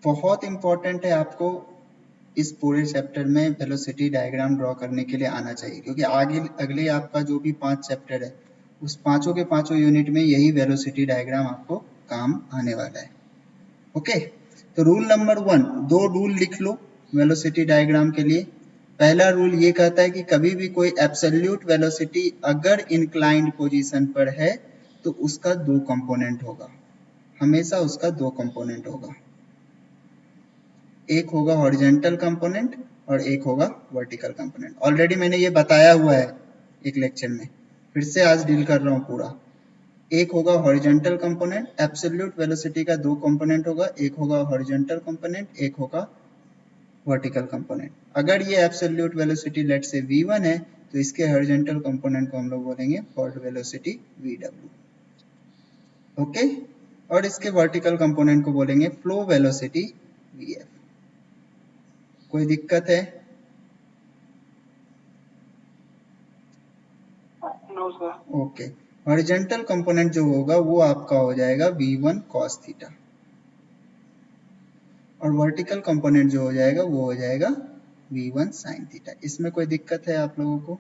बहुत इंपॉर्टेंट है, आपको इस पूरे चैप्टर में वेलोसिटी डायग्राम ड्रॉ करने के लिए आना चाहिए, क्योंकि आगे अगले आपका जो भी 5 चैप्टर है उस पांचों के पांचों यूनिट में यही वेलोसिटी डायग्राम आपको काम आने वाला है। ओके, तो रूल नंबर 1, 2 रूल लिख लो वेलोसिटी डायग्राम के लिए। पहला रूल ये कहता है कि कभी भी कोई एब्सोल्यूट वेलोसिटी अगर इंक्लाइंड पोजीशन पर है तो उसका 2 कंपोनेंट होगा, हमेशा उसका 2 कंपोनेंट होगा। एक होगा हॉरिजॉन्टल कंपोनेंट और एक होगा वर्टिकल कंपोनेंट। ऑलरेडी मैंने ये बताया हुआ है एक लेक्चर में, फिर से आज डील कर रहा हूँ पूरा। एक होगा हॉरिजॉन्टल कंपोनेंट, एब्सोल्यूट वेलोसिटी का 2 कंपोनेंट होगा, एक होगा हॉरिजॉन्टल कंपोनेंट, एक होगा वर्टिकल कंपोनेंट। अगर ये एब्सोल्यूट वेलोसिटी लेट से v1 है तो इसके हॉरिजॉन्टल कंपोनेंट को हम लोग बोलेंगे फॉल्ट वेलोसिटी vw। ओके, और इसके वर्टिकल कंपोनेंट को बोलेंगे फ्लो वेलोसिटी vf। कोई दिक्कत है? No sir. Okay, horizontal component जो होगा वो आपका हो जाएगा v1 cos थीटा, और वर्टिकल कंपोनेंट जो हो जाएगा वो हो जाएगा v1 sin थीटा। इसमें कोई दिक्कत है आप लोगों को?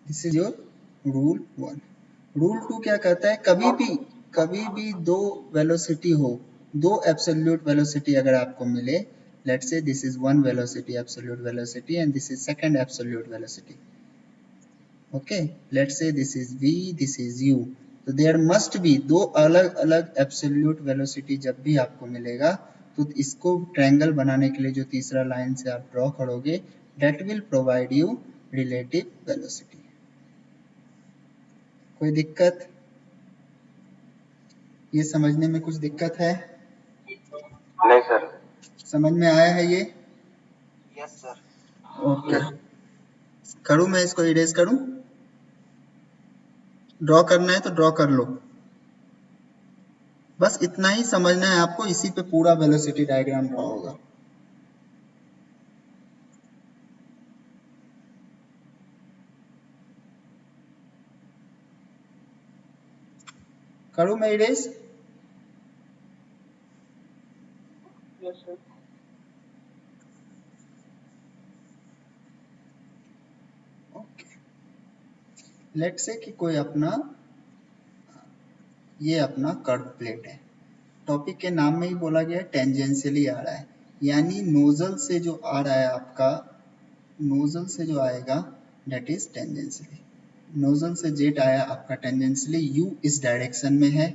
This is your rule 1। Rule 2 क्या कहता है, कभी भी 2 वेलोसिटी हो, 2 एब्सोल्यूट वेलोसिटी अगर आपको मिले, let's say this is 1 velocity absolute velocity and this is second absolute velocity. Okay, let's say this is v, this is u, तो देयर मस्ट बी 2 अलग अलग एब्सोल्यूट वेलोसिटी। जब भी आपको मिलेगा तो इसको ट्रायंगल बनाने के लिए जो तीसरा लाइन से आप ड्रॉ करोगे, that will provide you relative velocity. कोई दिक्कत? ये समझने में कुछ दिक्कत है? नहीं सर। समझ में आया है ये? Yes sir. ओके, करूं मैं इसको इरेज करूं? ड्रॉ करना है तो ड्रॉ कर लो, बस इतना ही समझना है आपको, इसी पे पूरा वेलोसिटी डायग्राम ड्रॉ होगा। करूं मैं erase? Yes sir. Okay, let's say कि कोई अपना ये अपना कर्व प्लेट है, टॉपिक के नाम में ही बोला गया है टेंजेंशियली आ रहा है, यानी नोजल से जो आ रहा है आपका, नोजल से जो आएगा दैट इज टेंजेंशियली। नोजल से जेट आया आपका टेंजेंशियली, यू इस डायरेक्शन में है,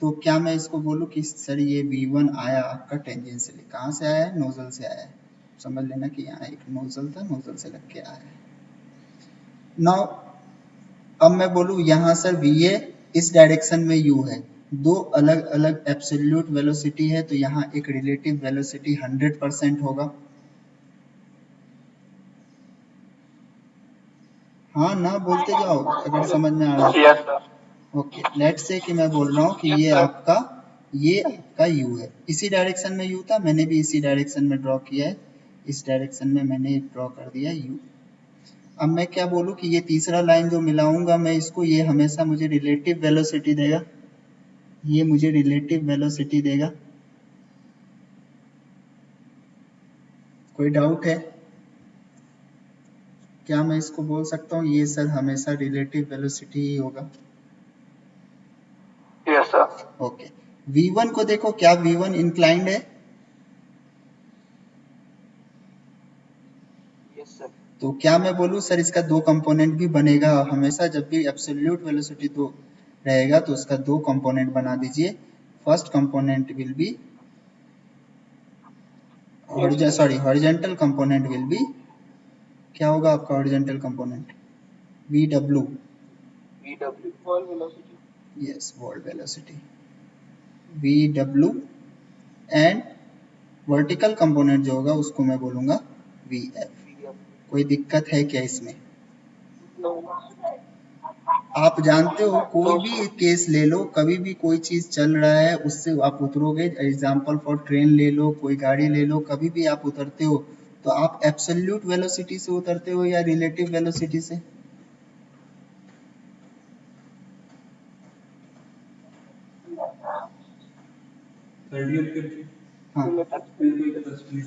तो क्या मैं इसको बोलूं कि सर ये v1 आया आपका टेंजेंशियली, कहाँ से आया है? नोजल से आया है। समझ लेना कि यहाँ एक नोजल था, नोजल से लग के आया है। नाउ अब मैं बोलूं यहाँ सर va इस डायरेक्शन में u है, 2 अलग अलग एब्सोल्यूट वेलोसिटी है, तो यहाँ एक रिलेटिव वेलोसिटी 100% होगा। हाँ ना बोलते जाओ अगर समझ में आ रहा है। Yes sir. Okay, let's say कि मैं बोल रहा हूँ कि Yes, ये sir. आपका u है, इसी डायरेक्शन में u था, मैंने भी इसी डायरेक्शन में ड्रॉ किया है, इस डायरेक्शन में मैंने ड्रॉ कर दिया u। अब मैं क्या बोलूँ कि ये तीसरा लाइन जो मिलाऊंगा मैं इसको, ये हमेशा मुझे रिलेटिव वेलोसिटी देगा, ये मुझे रिलेटिव वेलोसिटी देगा। कोई डाउट है? क्या मैं इसको बोल सकता हूँ ये सर हमेशा रिलेटिव वेलोसिटी ही होगा? Yes sir. ओके, v1 को देखो, क्या v1 इंक्लाइंड है? Yes sir. तो क्या मैं बोलूँ सर इसका 2 कंपोनेंट भी बनेगा? हमेशा जब भी एब्सोल्यूट वेलोसिटी 2 रहेगा तो उसका 2 कंपोनेंट बना दीजिए। First component will be horizontal component will be, क्या होगा आपका horizontal component? vw। VW wall velocity. Yes, wall velocity vw, and vertical component जो होगा उसको मैं बोलूंगा vf। कोई दिक्कत है क्या इसमें? नो। आप जानते हो कोई तो भी केस ले लो, कभी भी कोई चीज चल रहा है उससे आप उतरोगे, एग्जाम्पल फॉर ट्रेन ले लो, कोई गाड़ी ले लो, कभी भी आप उतरते हो तो आप एब्सोल्यूट वेलोसिटी से उतरते हो या रिलेटिव वेलोसिटी से?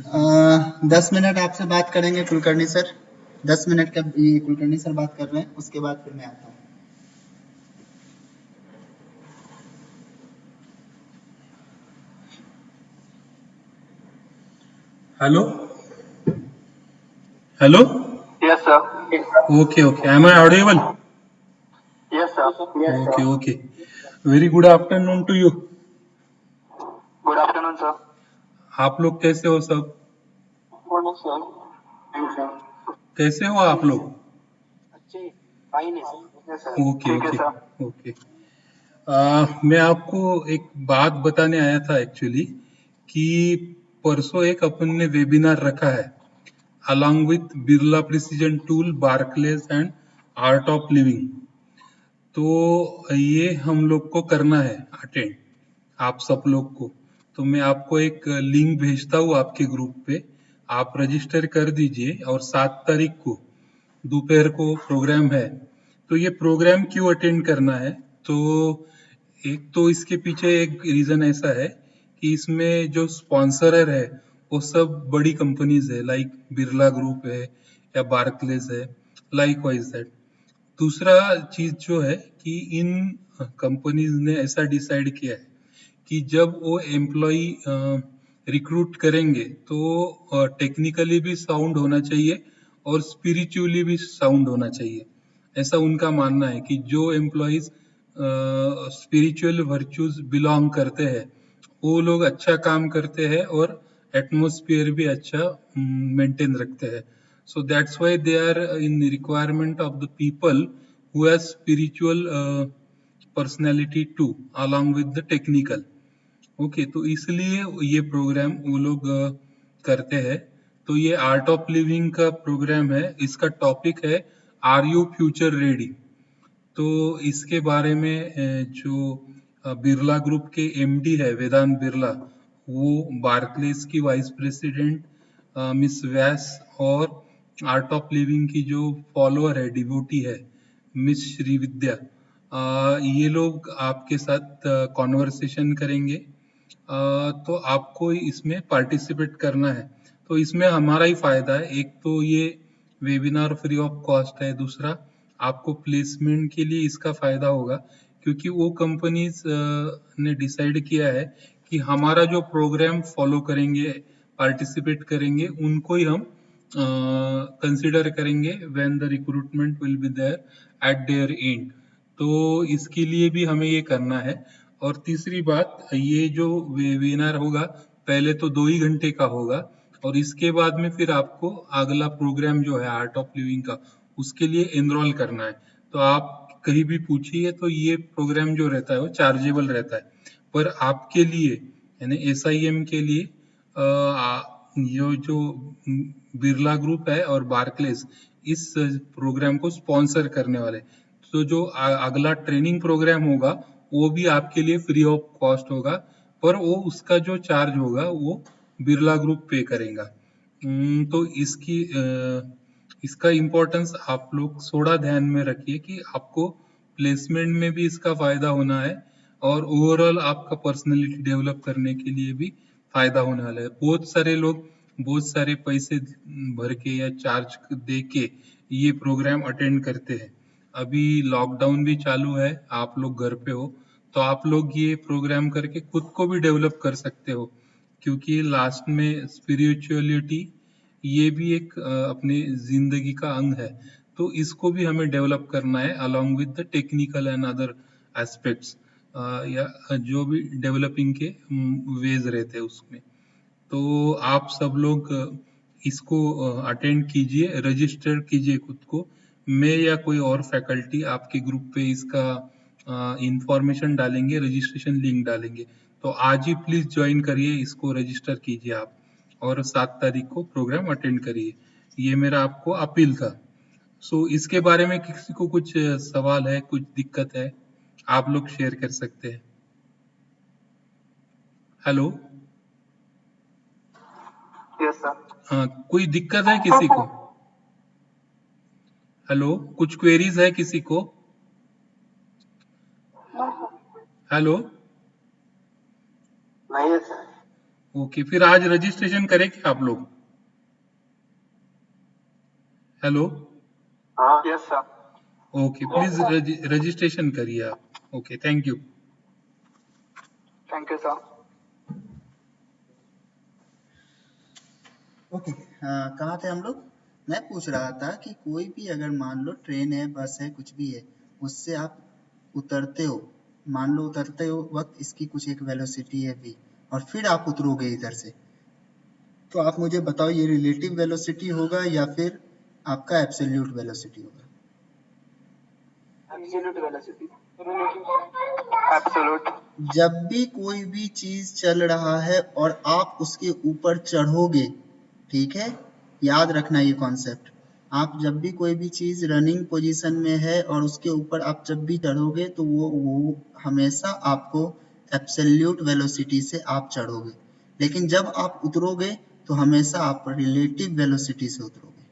हाँ 10 मिनट आपसे बात करेंगे कुलकर्णी सर। 10 मिनट का ये कुलकर्णी सर बात कर रहे हैं, उसके बाद फिर मैं आता हूँ। Hello? Hello? Yes, sir. Okay, okay. Am I audible? Yes, sir. Yes, Okay, okay. Very good afternoon to you. Good afternoon, sir. आप लोग कैसे हो सब? Good morning, sir. Thanks, sir. कैसे हो आप लोग? अच्छे फाइन है सर. Yes, sir. ओके ठीक है ओके सर. ओके। मैं आपको एक बात बताने आया था एक्चुअली कि परसों एक अपन ने वेबिनार रखा है along with Birla precision tool, Barclays and art of living. तो ये हम लोग को करना है अटेंड, आप सब लोग को। तो मैं आपको एक लिंक भेजता हूँ आपके ग्रुप पे, आप रजिस्टर कर दीजिए। और 7 तारीख को दोपहर को प्रोग्राम है। तो ये प्रोग्राम क्यों अटेंड करना है? तो एक तो इसके पीछे एक रीजन ऐसा है कि इसमें जो स्पॉन्सरर है वो सब बड़ी कंपनीज है, लाइक बिरला ग्रुप है या बार्कलेज है, लाइक वाइज दैट। दूसरा चीज जो है कि इन कंपनीज ने ऐसा डिसाइड किया है कि जब वो एम्प्लॉय रिक्रूट करेंगे तो टेक्निकली भी साउंड होना चाहिए और स्पिरिचुअली भी साउंड होना चाहिए। ऐसा उनका मानना है कि जो एम्प्लॉयज स्पिरिचुअल वर्च्यूज बिलोंग करते हैं वो लोग अच्छा काम करते हैं और एटमोस्फियर भी अच्छा मेंटेन रखते हैं। So that's why they are in the requirement of the people who has spiritual personality too, along with the technical. Okay, तो इसलिए ये प्रोग्राम वो लोग करते हैं। तो ये आर्ट ऑफ लिविंग का प्रोग्राम है, इसका टॉपिक है आर यू फ्यूचर रेडी। तो इसके बारे में जो बिरला ग्रुप के एमडी है वेदांत बिरला, वो बार्कलेज की वाइस प्रेसिडेंट मिस व्यास और आर्ट ऑफ लिविंग की जो फॉलोअर है, डिवोटी है, मिस श्रीविद्या, ये लोग आपके साथ कॉन्वर्सेशन करेंगे। तो आपको इसमें पार्टिसिपेट करना है। तो इसमें हमारा ही फायदा है, एक तो ये वेबिनार फ्री ऑफ कॉस्ट है, दूसरा आपको प्लेसमेंट के लिए इसका फायदा होगा क्योंकि वो कंपनीज ने डिसाइड किया है कि हमारा जो प्रोग्राम फॉलो करेंगे, पार्टिसिपेट करेंगे, उनको ही हम कंसिडर करेंगे when the recruitment will be there at their end. तो इसके लिए भी हमें ये करना है। और तीसरी बात, ये जो वेबिनार होगा पहले तो 2 ही घंटे का होगा और इसके बाद में फिर आपको अगला प्रोग्राम जो है आर्ट ऑफ लिविंग का, उसके लिए एनरोल करना है। तो आप कहीं भी पूछिए तो ये प्रोग्राम जो रहता है वो चार्जेबल रहता है। पर आपके लिए यानी SIM के लिए जो बिरला ग्रुप है और बार्कलेज इस प्रोग्राम को स्पॉन्सर करने वाले। तो जो अगला ट्रेनिंग प्रोग्राम होगा वो भी आपके लिए फ्री ऑफ कॉस्ट होगा, पर वो उसका जो चार्ज होगा वो बिरला ग्रुप पे करेगा। तो इसका इम्पोर्टेंस आप लोग थोड़ा ध्यान में रखिए कि आपको प्लेसमेंट में भी इसका फायदा होना है और ओवरऑल आपका पर्सनैलिटी डेवलप करने के लिए भी फायदा होने वाला है। बहुत सारे लोग बहुत सारे पैसे भर के या चार्ज दे के ये प्रोग्राम अटेंड करते हैं। अभी लॉकडाउन भी चालू है, आप लोग घर पे हो, तो आप लोग ये प्रोग्राम करके खुद को भी डेवलप कर सकते हो क्योंकि लास्ट में स्पिरिचुअलिटी ये भी एक अपनी जिंदगी का अंग है। तो इसको भी हमें डेवलप करना है along with the technical and other aspects, या जो भी डेवलपिंग के वेज रहते हैं उसमें। तो आप सब लोग इसको अटेंड कीजिए, रजिस्टर कीजिए खुद को। मैं या कोई और फैकल्टी आपके ग्रुप पे इसका इंफॉर्मेशन डालेंगे, रजिस्ट्रेशन लिंक डालेंगे। तो आज ही प्लीज ज्वाइन करिए, इसको रजिस्टर कीजिए आप और 7 तारीख को प्रोग्राम अटेंड करिए। ये मेरा आपको अपील था। सो इसके बारे में किसी को कुछ सवाल है, कुछ दिक्कत है, आप लोग शेयर कर सकते हैं। Hello, Yes, sir. हाँ, कोई दिक्कत है किसी को? हेलो, कुछ क्वेरीज है किसी को? Hello, yes sir. ओके, फिर आज रजिस्ट्रेशन करें क्या आप लोग? हेलो, हाँ yes sir. Okay, please registration करिए आप. Okay, thank you. Thank you sir. Okay, कहाँ थे हम लोग? मैं पूछ रहा था कि कोई भी अगर मान लो ट्रेन है, बस है, कुछ भी है, उससे आप उतरते हो, मान लो उतरते हो वक्त इसकी कुछ एक वेलोसिटी है v, और फिर आप उतरोगे इधर से, तो आप मुझे बताओ ये रिलेटिव वेलोसिटी होगा या फिर आपका एब्सोल्यूट वेलोसिटी होगा? Absolute velocity. एब्सोल्यूट। जब भी कोई भी चीज चल रहा है और आप उसके ऊपर चढ़ोगे, ठीक है, याद रखना ये कॉन्सेप्ट, आप जब भी कोई भी चीज रनिंग पोजीशन में है और उसके ऊपर आप जब भी चढ़ोगे तो वो हमेशा आपको एब्सोल्यूट वेलोसिटी से आप चढ़ोगे, लेकिन जब आप उतरोगे तो हमेशा आप रिलेटिव वेलोसिटी से उतरोगे।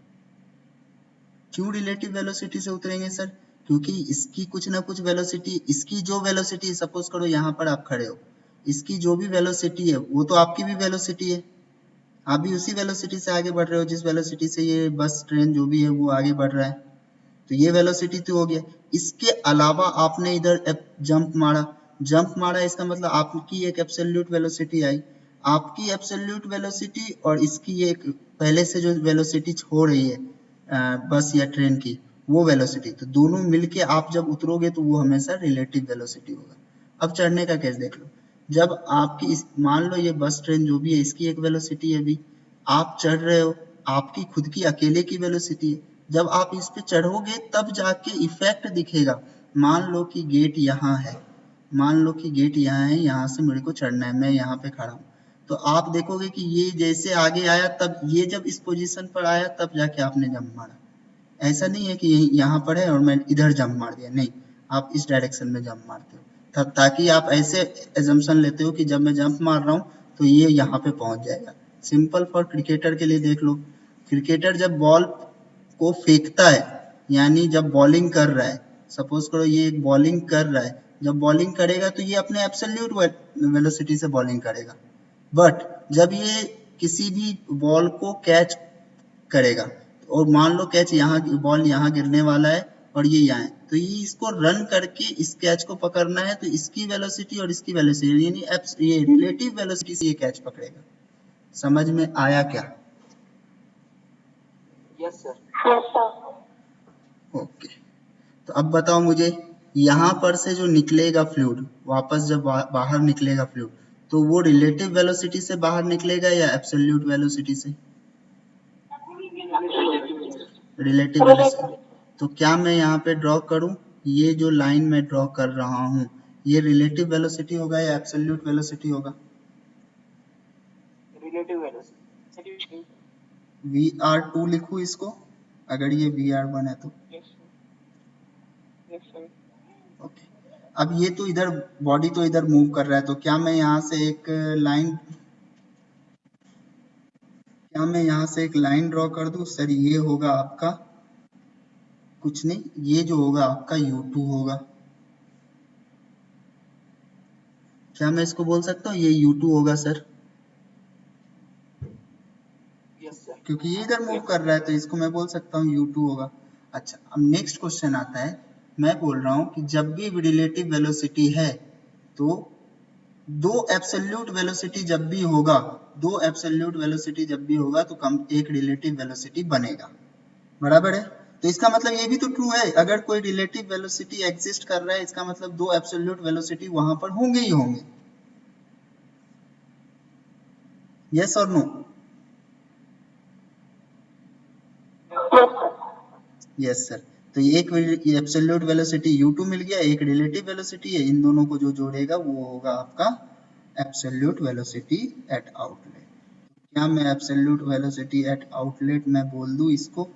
क्यों रिलेटिव वेलोसिटी से उतरेंगे सर? क्योंकि इसकी कुछ ना कुछ वेलोसिटी, इसकी जो वेलोसिटी, सपोज करो यहाँ पर आप खड़े हो, इसकी जो भी वेलोसिटी है वो तो आपकी भी वेलोसिटी है, आप भी उसी वेलोसिटी से आगे बढ़ रहे हो जिस वेलोसिटी से ये बस ट्रेन जो भी है वो आगे बढ़ रहा है, तो ये वेलोसिटी तो हो गया। इसके अलावा आपने इधर जंप मारा, जंप मारा इसका मतलब आपकी एक एब्सोल्यूट वेलोसिटी आई, आपकी एब्सोल्यूट वेलोसिटी और इसकी एक पहले से जो वेलोसिटी छोड़ रही है बस या ट्रेन की, वो वेलोसिटी, तो दोनों मिलके आप जब उतरोगे तो वो हमेशा रिलेटिव वेलोसिटी होगा। अब चढ़ने का केस देख लो, जब आपकी मान लो ये बस ट्रेन जो भी है इसकी एक वेलोसिटी है v, आप चढ़ रहे हो, आपकी खुद की अकेले की वेलोसिटी है, जब आप इस पे चढ़ोगे तब जाके इफेक्ट दिखेगा। मान लो कि गेट यहाँ है, मान लो कि गेट यहाँ है, यहाँ से मेरे को चढ़ना है, मैं यहाँ पे खड़ा हूँ, तो आप देखोगे कि ये जैसे आगे आया तब ये जब इस पोजीशन पर आया तब जाके आपने जंप मारा। ऐसा नहीं है कि यहाँ पर है और मैं इधर जंप मार दिया, नहीं, आप इस डायरेक्शन में जंप मारते हो तब, ताकि आप ऐसे एजम्पशन लेते हो कि जब मैं जंप मार रहा हूँ तो ये यहाँ पे पहुंच जाएगा। सिंपल फॉर क्रिकेटर के लिए देख लो, क्रिकेटर जब बॉल को फेंकता है, यानी जब बॉलिंग कर रहा है, सपोज करो ये एक बॉलिंग कर रहा है, जब बॉलिंग करेगा तो ये अपने एब्सोल्यूट वेलोसिटी से बॉलिंग करेगा, बट जब ये किसी भी बॉल को कैच करेगा और मान लो कैच यहाँ, बॉल यहाँ गिरने वाला है और ये यहाँ है, तो ये इसको रन करके इस कैच को पकड़ना है, तो इसकी वेलोसिटी और इसकी वेलोसिटी यानी ये रिलेटिव वेलोसिटी से ये कैच पकड़ेगा। समझ में आया क्या? Yes sir. ओके, तो अब बताओ मुझे, यहाँ पर से जो निकलेगा फ्लूइड वापस जब बाहर निकलेगा फ्लूइड, तो वो रिलेटिव वेलोसिटी से बाहर निकलेगा या एब्सोल्यूट वेलोसिटी से? Relative velocity. तो क्या मैं यहाँ पे ड्रॉ करूँ, ये जो लाइन मैं ड्रॉ कर रहा हूँ ये रिलेटिव वेलोसिटी होगा या एब्सोल्यूट वेलोसिटी होगा? Relative velocity. VR2 लिखूँ इसको, अगर ये VR1 है तो? ओके, अब ये तो इधर बॉडी तो इधर मूव कर रहा है, तो क्या मैं यहाँ से एक लाइन, क्या मैं यहाँ से एक लाइन ड्रॉ कर दूं? सर ये होगा आपका कुछ नहीं, ये जो होगा आपका U2 होगा। क्या मैं इसको बोल सकता हूँ ये U2 होगा सर? Yes sir. क्योंकि ये इधर मूव कर रहा है तो इसको मैं बोल सकता हूँ U2 होगा। अच्छा, अब नेक्स्ट क्वेश्चन आता है, मैं बोल रहा हूँ कि जब भी रिलेटिव वेलोसिटी है तो दो एब्सोल्यूट वेलोसिटी जब भी होगा, दो एब्सोल्यूट वेलोसिटी जब भी होगा तो कम एक रिलेटिव वेलोसिटी बनेगा, बराबर है? तो इसका मतलब ये भी तो ट्रू है, अगर कोई रिलेटिव वेलोसिटी एग्जिस्ट कर रहा है इसका मतलब दो एब्सोल्यूट वेलोसिटी वहां पर होंगे ही होंगे। यस और नो? Yes sir. तो एक एब्सोल्यूट वेलोसिटी U2 मिल गया, एक रिलेटिव वेलोसिटी है, इन दोनों को जो जोड़ेगा वो होगा आपका एब्सोल्यूट वेलोसिटी एट आउटलेट। क्या मैं एब्सोल्यूट वेलोसिटी एट आउटलेट में बोल दूं इसको,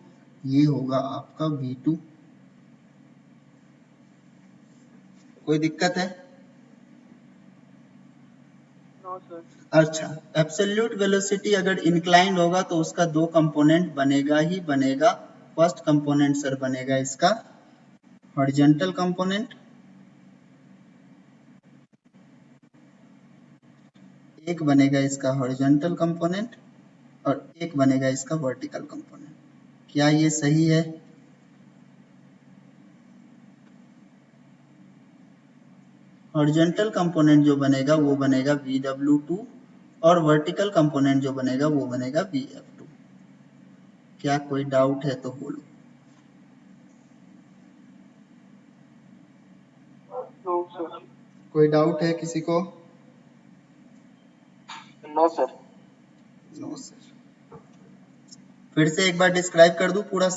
ये होगा आपका V2। कोई दिक्कत है? No sir. अच्छा, एब्सोल्यूट वेलोसिटी अगर इंक्लाइंड होगा तो उसका दो कंपोनेंट बनेगा ही बनेगा। फर्स्ट कंपोनेंट सर बनेगा इसका हॉरिजॉन्टल कंपोनेंट, एक बनेगा इसका हॉरिजॉन्टल कंपोनेंट और एक बनेगा इसका वर्टिकल कंपोनेंट। क्या ये सही है? हॉरिजॉन्टल कंपोनेंट जो बनेगा वो बनेगा VW2 और वर्टिकल कंपोनेंट जो बनेगा वो बनेगा VF2। क्या कोई डाउट है तो बोलो। No sir. कोई डाउट है किसी को? No sir. No sir. फिर से एक बार डिस्क्राइब कर दूं पूरा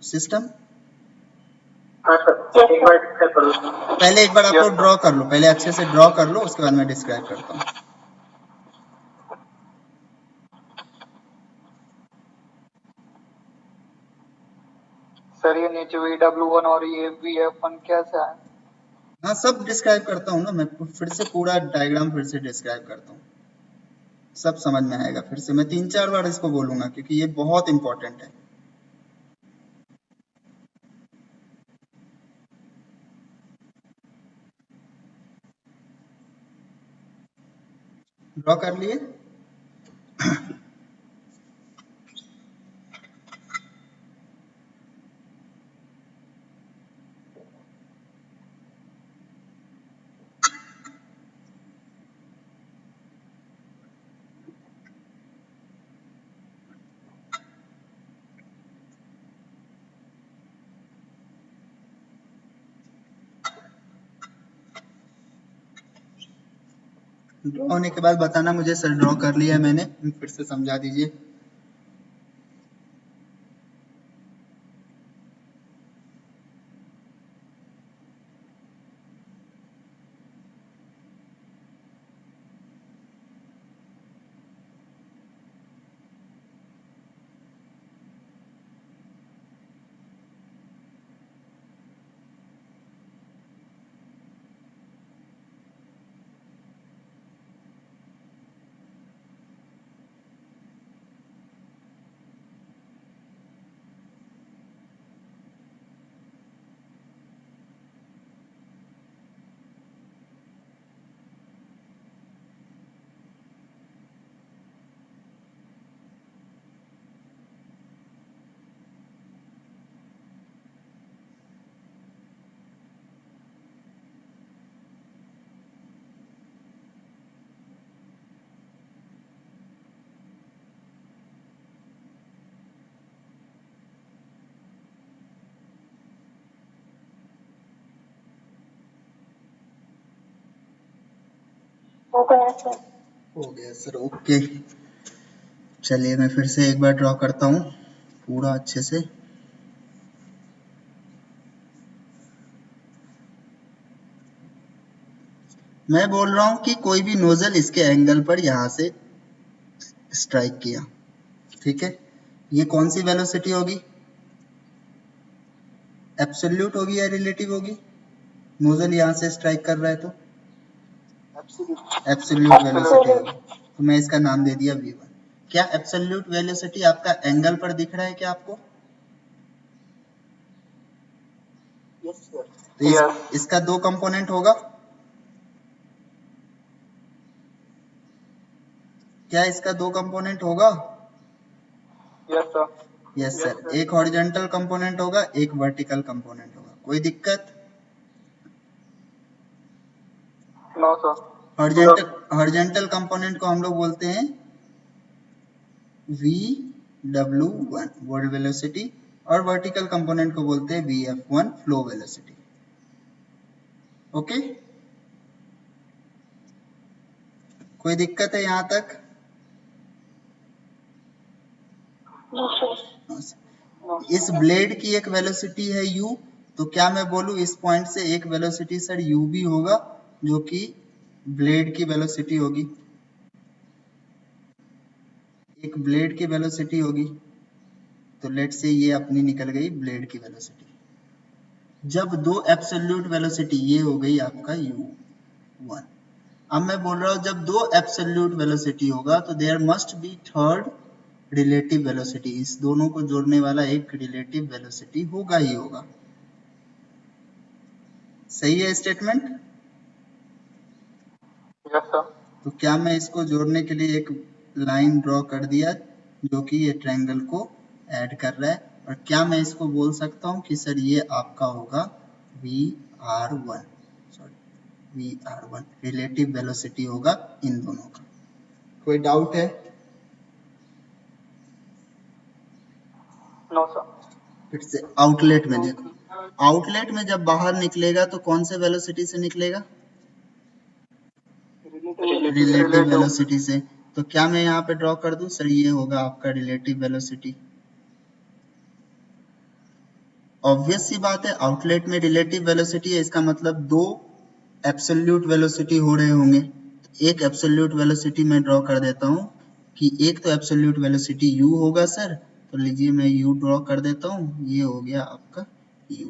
सिस्टम। हाँ सर, एक बार डिस्क्राइब कर दो। पहले एक बार आप लोग ड्रॉ कर लो, पहले अच्छे से ड्रॉ कर लो, उसके बाद मैं डिस्क्राइब करता हूँ। सर ये नीचे VW1 और ये VF1 कैसा है? हाँ सब डिस्क्राइब करता हूँ ना मैं, फिर से पूरा डायग्राम फिर से डिस्क्राइब करता हूँ, सब समझ में आएगा। फिर से मैं 3-4 बार इसको बोलूंगा क्योंकि ये बहुत इंपॉर्टेंट है। ड्रॉ कर लिए? ड्रॉ होने के बाद बताना मुझे, सर ड्रॉ कर लिया है मैंने, फिर से समझा दीजिए। हो गया सर। हो गया सर, ओके। चलिए मैं फिर से एक बार ड्रॉ करता हूँ पूरा अच्छे से। मैं बोल रहा हूँ कि कोई भी नोजल इसके एंगल पर यहाँ से स्ट्राइक किया, ठीक है, ये कौन सी वेलोसिटी होगी? एब्सोल्यूट होगी या रिलेटिव होगी? नोजल यहाँ से स्ट्राइक कर रहा है तो एब्सोल्यूट वेलोसिटी होगी, तो मैं इसका नाम दे दिया V1। क्या एब्सोल्यूट वेलोसिटी आपका एंगल पर दिख रहा है क्या आपको? Yes sir. तो इसका 2 कंपोनेंट होगा क्या? इसका 2 कंपोनेंट होगा? Yes sir. यस सर, एक हॉरिजॉन्टल कंपोनेंट होगा, एक वर्टिकल कंपोनेंट होगा। कोई दिक्कत? No sir. हॉरिजॉन्टल कंपोनेंट को हम लोग बोलते हैं VW1 वर्ल्ड वेलोसिटी और वर्टिकल कंपोनेंट को बोलते हैं VF1 फ्लो वेलोसिटी। ओके, कोई दिक्कत है यहाँ तक? इस ब्लेड की एक वेलोसिटी है u, तो क्या मैं बोलूं इस पॉइंट से एक वेलोसिटी सर u भी होगा जो कि ब्लेड की वेलोसिटी होगी, एक ब्लेड की वेलोसिटी होगी। तो लेट से ये अपनी निकल गई ब्लेड की वेलोसिटी। जब 2 एब्सोल्यूट वेलोसिटी, ये हो गई आपका u1। अब मैं बोल रहा हूं जब 2 एब्सोल्यूट वेलोसिटी होगा तो there must be third relative velocity, इस दोनों को जोड़ने वाला एक रिलेटिव वेलोसिटी होगा ही होगा। सही है स्टेटमेंट? Yes sir. तो क्या मैं इसको जोड़ने के लिए एक लाइन ड्रॉ कर दिया जो कि ये ट्रायंगल को ऐड कर रहा है, और क्या मैं इसको बोल सकता हूँ कि सर ये आपका होगा VR1, sorry VR1 relative velocity होगा इन दोनों का। कोई डाउट है? No sir. फिर से आउटलेट में देखो, आउटलेट में जब बाहर निकलेगा तो कौन से वेलोसिटी से निकलेगा? रिलेटिव वेलोसिटी से। तो क्या मैं यहाँ पे ड्रॉ कर दूं? सर ये होगा आपका रिलेटिव वेलोसिटी। ऑब्वियस सी बात है, आउटलेट में रिलेटिव वेलोसिटी है, इसका मतलब दो एब्सोल्यूट वेलोसिटी हो रहे होंगे। एक एब्सोल्यूट वेलोसिटी मैं ड्रॉ कर देता हूँ कि एक तो एब्सोल्यूट वेलोसिटी u होगा सर, तो लीजिए मैं u ड्रॉ कर देता हूँ, ये हो गया आपका u।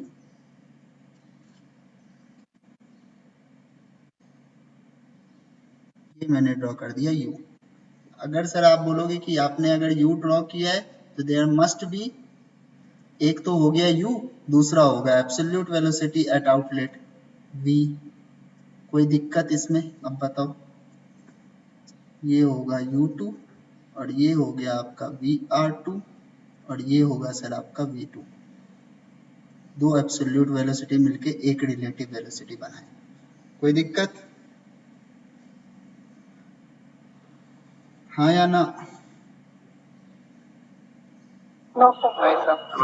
ये मैंने ड्रॉ कर दिया u। अगर सर आप बोलोगे कि आपने अगर u ड्रॉ किया है तो देयर मस्ट बी, एक तो हो गया u, दूसरा होगा absolute velocity at outlet v। कोई दिक्कत इसमें? अब बताओ। ये होगा u2 और ये हो गया आपका VR2 और ये होगा सर आपका V2। दो एब्सोल्यूट वेलोसिटी मिलके एक रिलेटिव वेलोसिटी बनाए। कोई दिक्कत? हाँ या ना? No sir.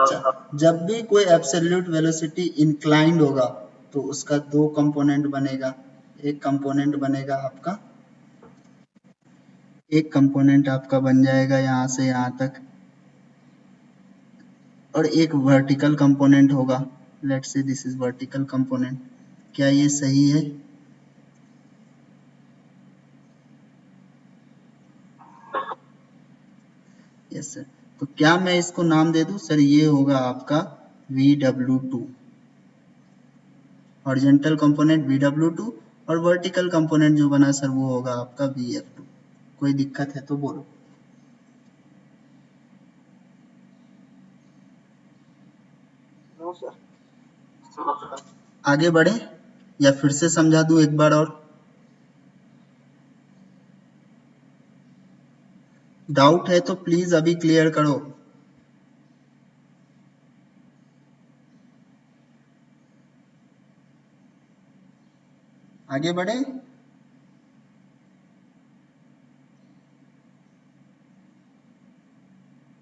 अच्छा, जब भी कोई एब्सोल्यूट वेलोसिटी इंक्लाइंड होगा तो उसका दो कंपोनेंट बनेगा। एक कंपोनेंट बनेगा आपका, एक कंपोनेंट आपका बन जाएगा यहाँ से यहाँ तक, और एक वर्टिकल कंपोनेंट होगा। Let's say this is vertical component. क्या ये सही है? Yes sir. तो क्या मैं इसको नाम दे दूं? सर ये होगा आपका VW2, हॉरिजॉन्टल कंपोनेंट VW2, और वर्टिकल कंपोनेंट जो बना सर वो होगा आपका VF2। कोई दिक्कत है तो बोलो। No sir. आगे बढ़े या फिर से समझा दूं एक बार और? डाउट है तो प्लीज अभी क्लियर करो। आगे बढ़े?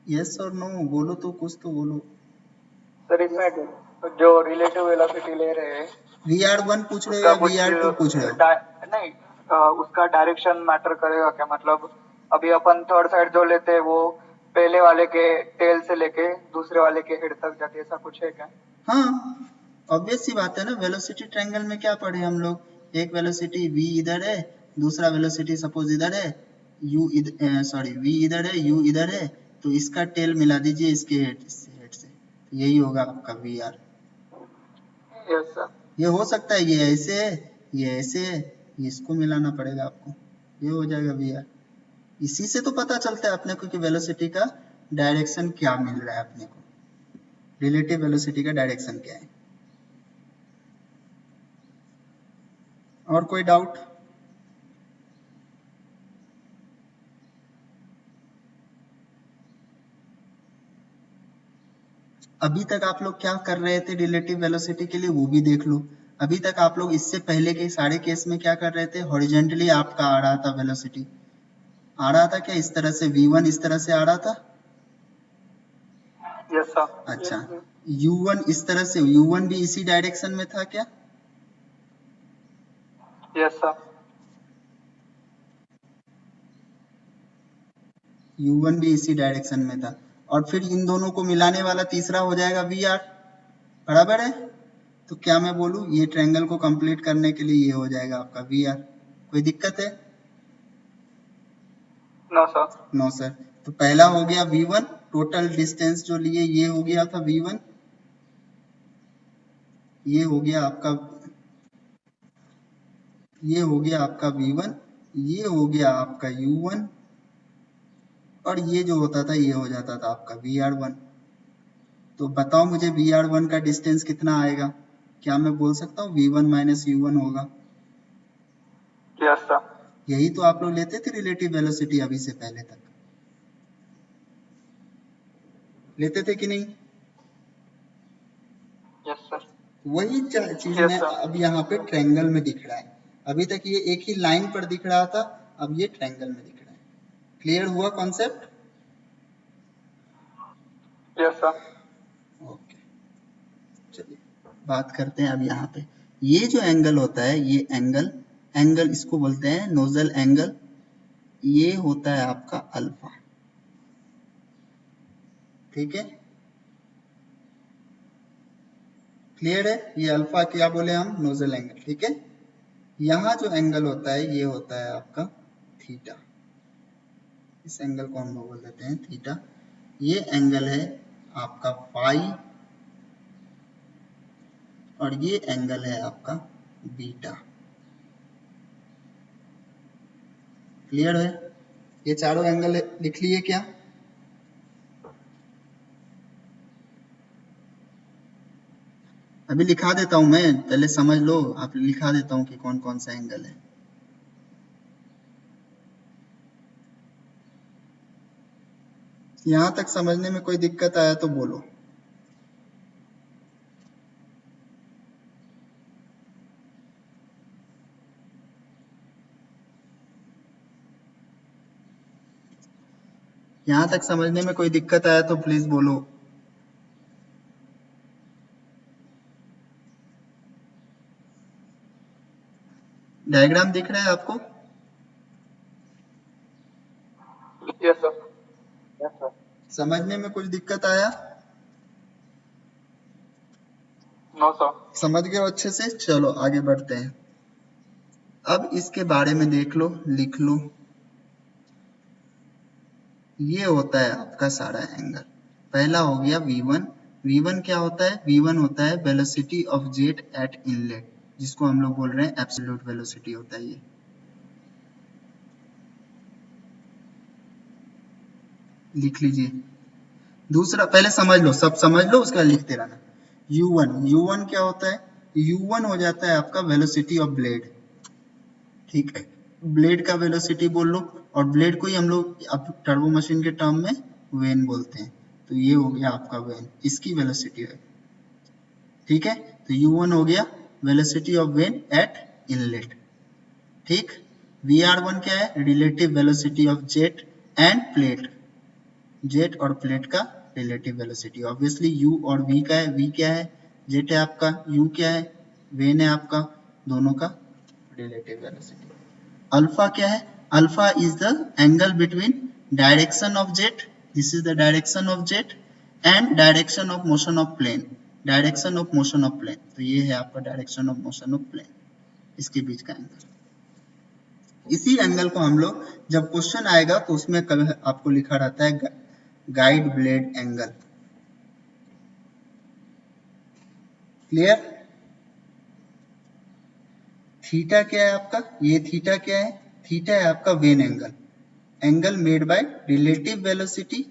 यस और नो बोलो, तो कुछ तो बोलो। सर इसमें जो रिलेटिव वेलोसिटी ले रहे हैं VR1 पूछ रहे हो उसका या कुछ VR2 पूछ रहे हो? नहीं, उसका डायरेक्शन मैटर करेगा क्या? मतलब अभी अपन थर्ड साइड जो लेते हैं वो पहले वाले के टेल से लेके दूसरे वाले के हेड तक जाती है, ऐसा कुछ है क्या? हाँ, ऑब्वियस सी बात है ना। वेलोसिटी ट्रायंगल में क्या पढ़े हम लोग? एक वेलोसिटी v इधर है, दूसरा वेलोसिटी सपोज इधर है, v इधर है, u इधर है, तो इसका टेल मिला दीजिए इसके हेड से, यही होगा आपका VR। Yes sir. ये हो सकता है ये ऐसे है, ये ऐसे है, इसको मिलाना पड़ेगा आपको, ये हो जाएगा VR। इसी से तो पता चलता है अपने को कि वेलोसिटी का डायरेक्शन क्या मिल रहा है अपने को, रिलेटिव वेलोसिटी का डायरेक्शन क्या है। और कोई डाउट? अभी तक आप लोग क्या कर रहे थे रिलेटिव वेलोसिटी के लिए वो भी देख लो। अभी तक आप लोग इससे पहले के सारे केस में क्या कर रहे थे? हॉरिजॉन्टली आपका आ रहा था वेलोसिटी, आ रहा था क्या इस तरह से? v1 इस तरह से आ रहा था। Yes sir. अच्छा, u1 इस तरह से, u1 भी इसी डायरेक्शन में था क्या? Yes sir. u1 भी इसी डायरेक्शन में था, और फिर इन दोनों को मिलाने वाला तीसरा हो जाएगा VR, बराबर है? तो क्या मैं बोलूं, ये ट्रायंगल को कंप्लीट करने के लिए ये हो जाएगा आपका VR। कोई दिक्कत है? No sir. No sir. तो पहला हो गया V1, टोटल डिस्टेंस जो लिए ये हो गया था V1, ये हो गया आपका, ये हो गया आपका V1, ये हो गया आपका U1, और ये जो होता था ये हो जाता था आपका VR1। तो बताओ मुझे VR1 का डिस्टेंस कितना आएगा? क्या मैं बोल सकता हूँ V1 माइनस U1 होगा? Yes sir. यही तो आप लोग लेते थे रिलेटिव वेलोसिटी अभी से पहले तक, लेते थे कि नहीं? Yes sir. वही चीज Yes, में sir. अब यहाँ पे ट्रायंगल में दिख रहा है। अभी तक ये एक ही लाइन पर दिख रहा था, अब ये ट्रायंगल में दिख रहा है। क्लियर हुआ कॉन्सेप्ट? Yes sir. ओके, चलिए बात करते हैं अब यहाँ पे। ये जो एंगल होता है, ये एंगल इसको बोलते हैं नोजल एंगल। ये होता है आपका अल्फा, ठीक है? क्लियर है? ये अल्फा क्या बोले हम? नोजल एंगल, ठीक है? यहाँ जो एंगल होता है ये होता है आपका थीटा। इस एंगल को हम लोग बोल देते हैं थीटा। ये एंगल है आपका फाई और ये एंगल है आपका बीटा। क्लियर है? ये चारों एंगल लिख लिए क्या? अभी लिखा देता हूं मैं, पहले समझ लो। आप लिखा देता हूं कि कौन कौन सा एंगल है। यहां तक समझने में कोई दिक्कत आया तो बोलो। यहां तक समझने में कोई दिक्कत आया तो प्लीज बोलो। डायग्राम दिख रहा है आपको? Yes sir. Yes sir. समझने में कुछ दिक्कत आया? No sir. समझ गए अच्छे से? चलो आगे बढ़ते हैं। अब इसके बारे में देख लो, लिख लो। ये होता है आपका सारा एंगल। पहला हो गया V1। V1 क्या होता है? V1 होता है velocity of jet eight inlet, जिसको हम लोग बोल रहे हैं एब्सोल्यूट वेलोसिटी होता है ये। लिख लीजिए। दूसरा पहले समझ लो, सब समझ लो, उसका लिखते रहना। U1 क्या होता है? U1 हो जाता है आपका वेलोसिटी ऑफ ब्लेड, ठीक है? ब्लेड का वेलोसिटी बोल लो, और ब्लेड को ही हम लोग अब टर्बो मशीन के टर्म में वेन बोलते हैं। तो ये हो गया आपका वेन, इसकी वेलोसिटी है, ठीक है? तो U1 हो गया velocity of vane eight inlet, ठीक? VR1 क्या है? Relative velocity of jet end plate. Jet और प्लेट का रिलेटिव वेलोसिटी। ऑब्वियसली U और V का है। V क्या है? जेट है आपका। U क्या है? वेन है आपका। दोनों का रिलेटिव वेलोसिटी। अल्फा क्या है? Alpha is the angle between direction of jet, this is the direction of jet, and direction of motion of plane, direction of motion of plane. तो ये है आपका direction of motion of plane, इसके बीच का angle. इसी angle को हम लोग जब क्वेश्चन आएगा तो उसमें कभी आपको लिखा रहता है guide blade angle. Clear? Theta क्या है आपका? ये थीटा क्या है? थीटा है आपका vane angle, angle made by relative velocity,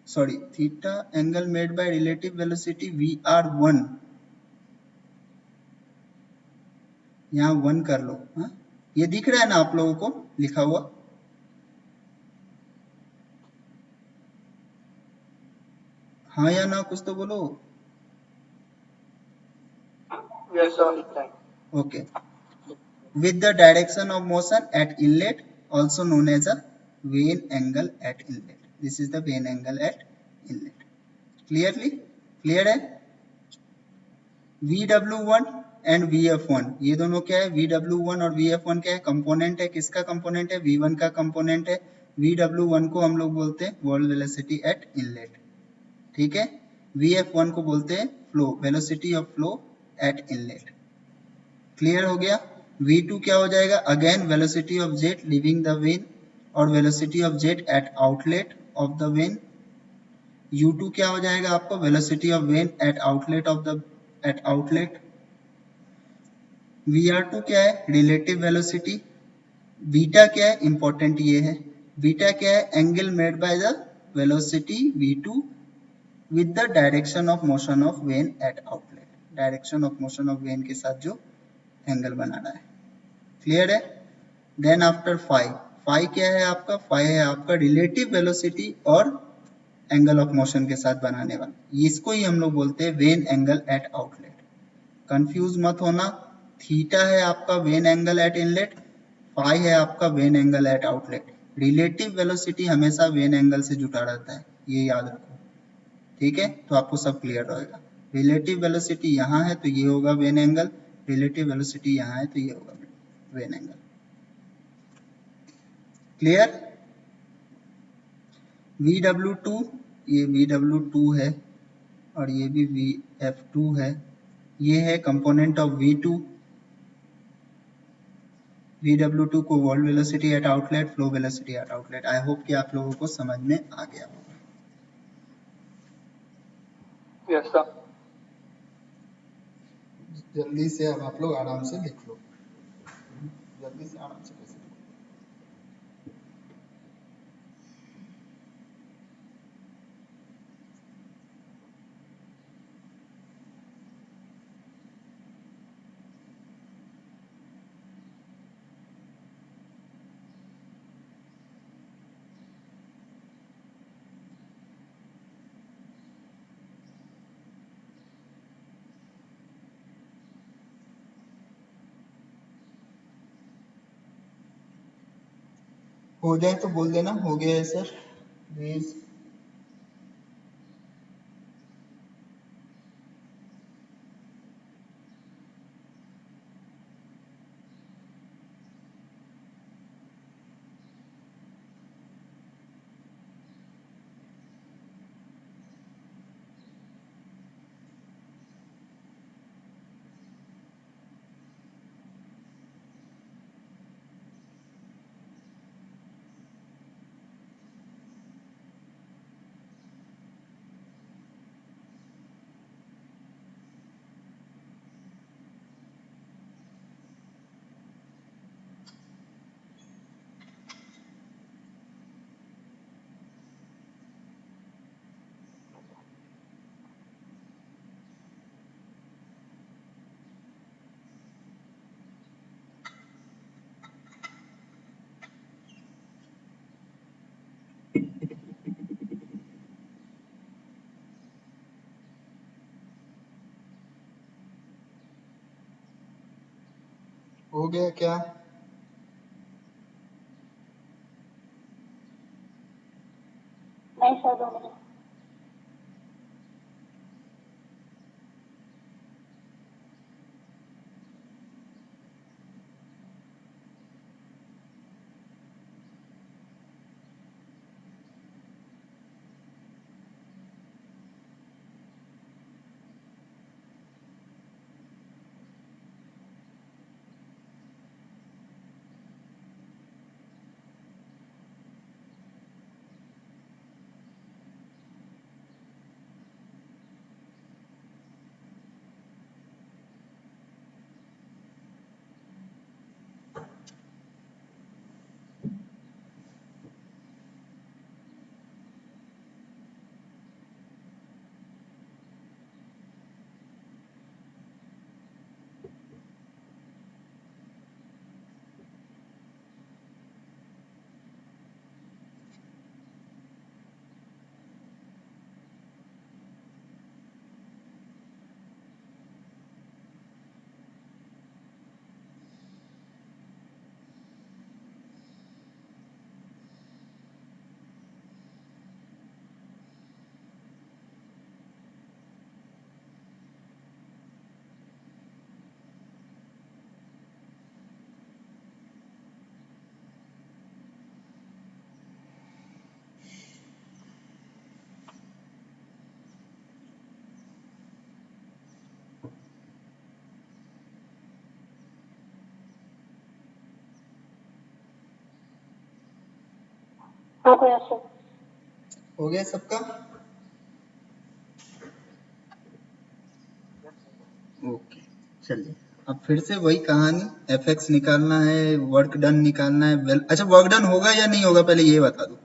sorry, theta angle made by relative velocity VR1। यहाँ 1 कर लो। हाँ, ये दिख रहा है ना आप लोगों को लिखा हुआ? हाँ या ना, कुछ तो बोलो। Yes sir. Okay. With the direction of motion at inlet, also known as a vane angle at inlet. This is the vane angle at inlet. Clearly? Clear है? VW1 एंड VF1, ये दोनों क्या है? VW1 और VF1 क्या है? Component है। किसका कंपोनेंट है? V1 का कंपोनेंट है। VW1 को हम लोग बोलते हैं वर्ल्ड वेलोसिटी एट इनलेट, ठीक है? VF1 को बोलते हैं flow, velocity of flow at inlet. Clear हो गया? V2 क्या हो जाएगा? Again velocity of jet leaving the vane और velocity of jet at outlet of the vane. U2 क्या हो जाएगा आपको? Velocity of vane at outlet of the outlet. VR2 क्या है? Relative velocity. बीटा क्या है? इंपॉर्टेंट ये है, बीटा क्या है? Angle made by the velocity V2 with the direction of motion of vane at outlet, direction of motion of when के साथ जो एंगल बनाना है। क्लियर है? देन आफ्टर फाई, फाई क्या है आपका, फाई है आपका रिलेटिव वेलोसिटी और एंगल ऑफ मोशन के साथ बनाने वाला, इसको ही हम लोग बोलते हैं vane angle at outlet. Confuse मत होना, थीटा है आपका vane angle at inlet, phi है आपका vane angle at outlet. Relative velocity हमेशा वेन एंगल से जुटा रहता है, ये याद रखो, ठीक है। तो आपको सब क्लियर रहेगा, रिलेटिव वेलोसिटी यहाँ है तो ये होगा वेन एंगल, रिलेटिव वेलोसिटी यहाँ है तो ये होगा वेन एंगल। क्लियर। VW2, ये VW2 है और ये भी VF2 है, ये है कंपोनेंट ऑफ V2। VW2 को world velocity at outlet, flow velocity at outlet. I hope कि आप लोगों को समझ में आ गया होगा। Yes sir. जल्दी से अब आप लोग आराम से लिख लो, जल्दी से आराम से कैसे लिखो। हो जाए तो बोल देना हो गया है सर प्लीज। हो गया क्या? नहीं सर, 2 मिनट। हो गया सर। हो गया सबका? ओके चलिए, अब फिर से वही कहानी, एफ निकालना है, वर्क डन निकालना है। अच्छा वर्क डन होगा या नहीं होगा पहले ये बता दो।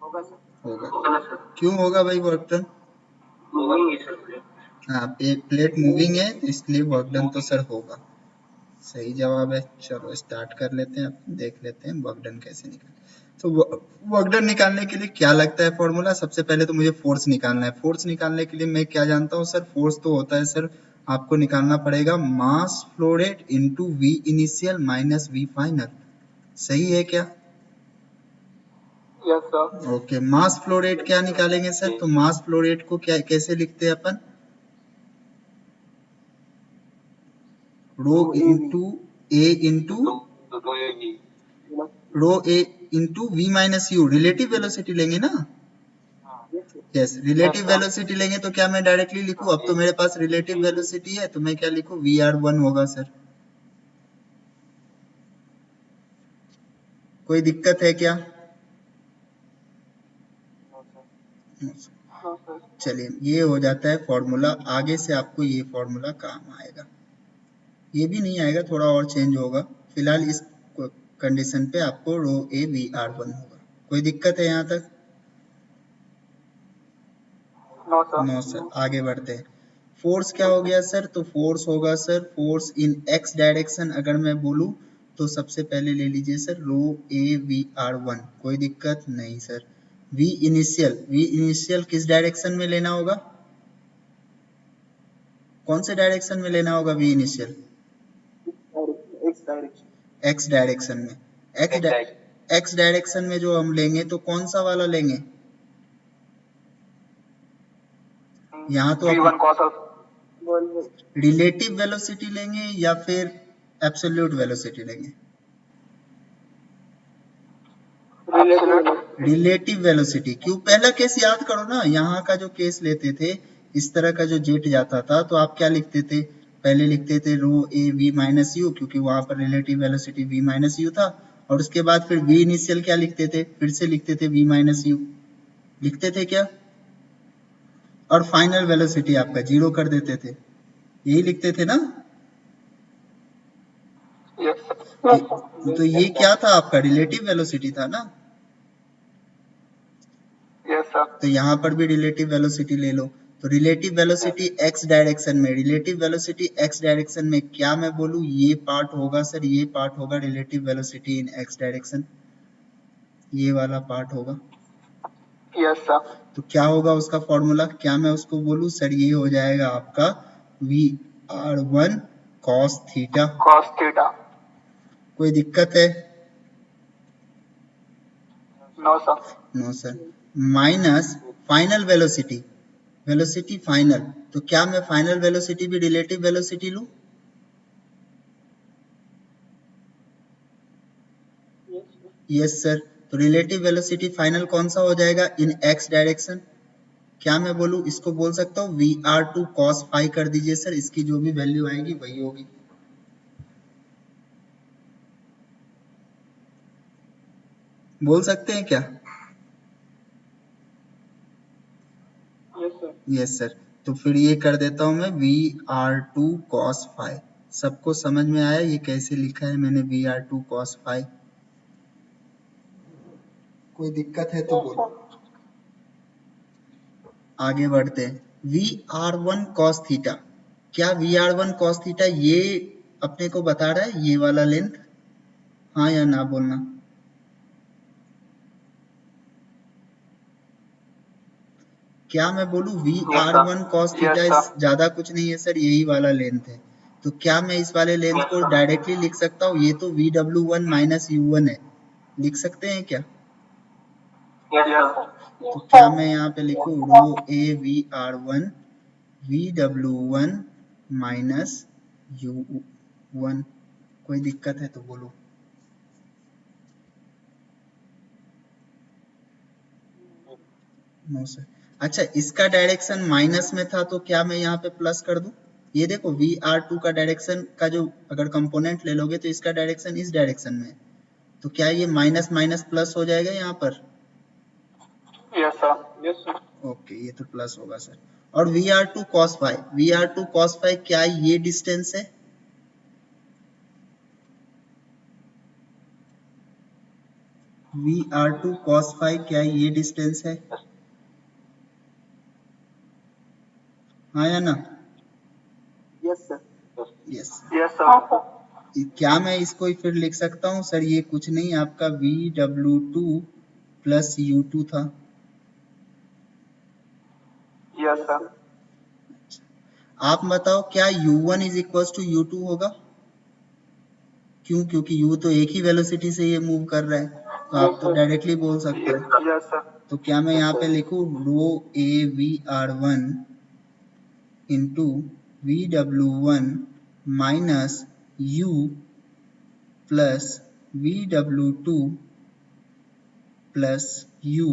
होगा सर। होगा। क्यों होगा भाई वर्क डन? होगा सर। हाँ, एक प्लेट मूविंग है इसलिए वर्क डन तो सर होगा। सही जवाब है। चलो स्टार्ट कर लेते हैं, अपन देख लेते हैं वर्क डन कैसे निकाल। तो वर्क डन निकालने के लिए क्या लगता है फॉर्मूला? सबसे पहले तो मुझे फोर्स निकालना है। फोर्स निकालने के लिए मैं क्या जानता हूँ सर? फोर्स तो होता है सर, आपको निकालना पड़ेगा mass flow rate into V initial minus V final. सही है क्या? Yes sir. Okay, mass flow rate क्या निकालेंगे सर? तो मास फ्लो रेट को क्या कैसे लिखते हैं अपन? Rho into A into rho A into V minus U, relative velocity लेंगे ना? यस, रिलेटिव वेलोसिटी लेंगे तो क्या मैं डायरेक्टली लिखूं? अब तो मेरे पास रिलेटिव वेलोसिटी है तो मैं क्या लिखूं? वी आर वन होगा सर। कोई दिक्कत है क्या? हाँ सर। चलिए, ये हो जाता है फॉर्मूला। आगे से आपको ये फॉर्मूला काम आएगा, ये भी नहीं आएगा, थोड़ा और चेंज होगा। फिलहाल इस कंडीशन पे आपको rho A V R one होगा। कोई दिक्कत है यहाँ तक? No sir. No sir. आगे बढ़ते हैं। फोर्स क्या हो गया सर? तो फोर्स होगा sir, force in X direction अगर मैं बोलूं तो सबसे पहले ले लीजिए sir rho A V R one. कोई दिक्कत नहीं सर। वी इनिशियल किस डायरेक्शन में लेना होगा? कौन से डायरेक्शन में लेना होगा वी इनिशियल? एक्स डायरेक्शन में। एक्स डायरेक्शन में जो हम लेंगे तो कौन सा वाला लेंगे? यहाँ तो V1 cos of relative velocity लेंगे या फिर एब्सोल्यूट वेलोसिटी लेंगे? Relative velocity. क्यों? पहला केस याद करो ना, यहाँ का जो केस लेते थे, इस तरह का जो जेट जाता था तो आप क्या लिखते थे? पहले लिखते थे rho A V minus U, क्योंकि वहां पर relative velocity V minus U था। और उसके बाद फिर वी इनिशियल क्या लिखते थे? फिर से लिखते थे वी माइनस यू। लिखते थे क्या? और फाइनल वेलोसिटी आपका जीरो कर देते थे, यही लिखते थे ना? yes sir. Yes sir. तो ये क्या था? आपका रिलेटिव वेलोसिटी था ना? Yes sir. तो यहाँ पर भी रिलेटिव वेलोसिटी ले लो। तो रिलेटिव वेलोसिटी एक्स डायरेक्शन में, रिलेटिव वेलोसिटी एक्स डायरेक्शन में क्या मैं बोलूं? ये पार्ट होगा सर, ये पार्ट होगा रिलेटिव वेलोसिटी इन एक्स डायरेक्शन, ये वाला पार्ट होगा। Yes sir. तो क्या होगा उसका फॉर्मूला? क्या मैं उसको बोलूं सर? ये हो जाएगा आपका V R one cos theta. Cos theta. कोई दिक्कत है? No sir. No sir. Minus final velocity, velocity final, तो क्या मैं फाइनल वेलोसिटी भी रिलेटिव वेलोसिटी लूं? Yes sir. तो रिलेटिव वेलोसिटी फाइनल कौन सा हो जाएगा? In X direction. क्या मैं बोलूं? इसको बोल सकता हूँ V R two cos phi कर दीजिए सर, इसकी जो भी वैल्यू आएगी वही होगी। बोल सकते हैं क्या? Yes sir. Yes sir. तो फिर ये कर देता हूं मैं V R two cos phi. सबको समझ में आया ये कैसे लिखा है मैंने V R two cos phi? कोई दिक्कत है तो यस बोलो। सर। आगे बढ़ते हैं। V R one cos theta, क्या V R one cos theta ये अपने को बता रहा है ये वाला लेंथ? हाँ या ना बोलना। क्या मैं बोलूं V Yes R sir. One cos Yes theta sir. ज्यादा कुछ नहीं है सर, यही वाला लेंथ है। तो क्या मैं इस वाले लेंथ Yes को sir. डायरेक्टली लिख सकता हूँ? ये तो V W one minus U one है, लिख सकते हैं क्या? Yes sir. तो यस क्या सर। मैं यहाँ पे लिखूं rho A V R one V W one minus U one? कोई दिक्कत है तो बोलो। No sir. अच्छा, इसका डायरेक्शन माइनस में था तो क्या मैं यहाँ पे प्लस कर दूं? ये देखो वी आर टू का डायरेक्शन का जो अगर कंपोनेंट ले लोगे तो इसका डायरेक्शन इस डायरेक्शन में है, तो क्या ये माइनस माइनस प्लस हो जाएगा यहाँ पर? Yes sir. Yes sir. Okay, ये तो प्लस होगा सर। और V R two cos phi, V R two cos phi क्या ये डिस्टेंस है? V R two cos phi क्या ये डिस्टेंस है? हाँ या ना? Yes sir. यस। Yes हाँ sir. सर। क्या मैं इसको फिर लिख सकता हूँ सर? ये कुछ नहीं आपका VW2 प्लस U2 था। Yes sir. आप बताओ क्या U1 is equal to U2 होगा? क्यों? क्योंकि U तो एक ही वेलोसिटी से ये मूव कर रहा है, तो आप तो डायरेक्टली बोल सकते हो। Yes sir. तो क्या मैं यहाँ पे लिखूँ rho A V R one into VW1 minus U plus VW2 plus U।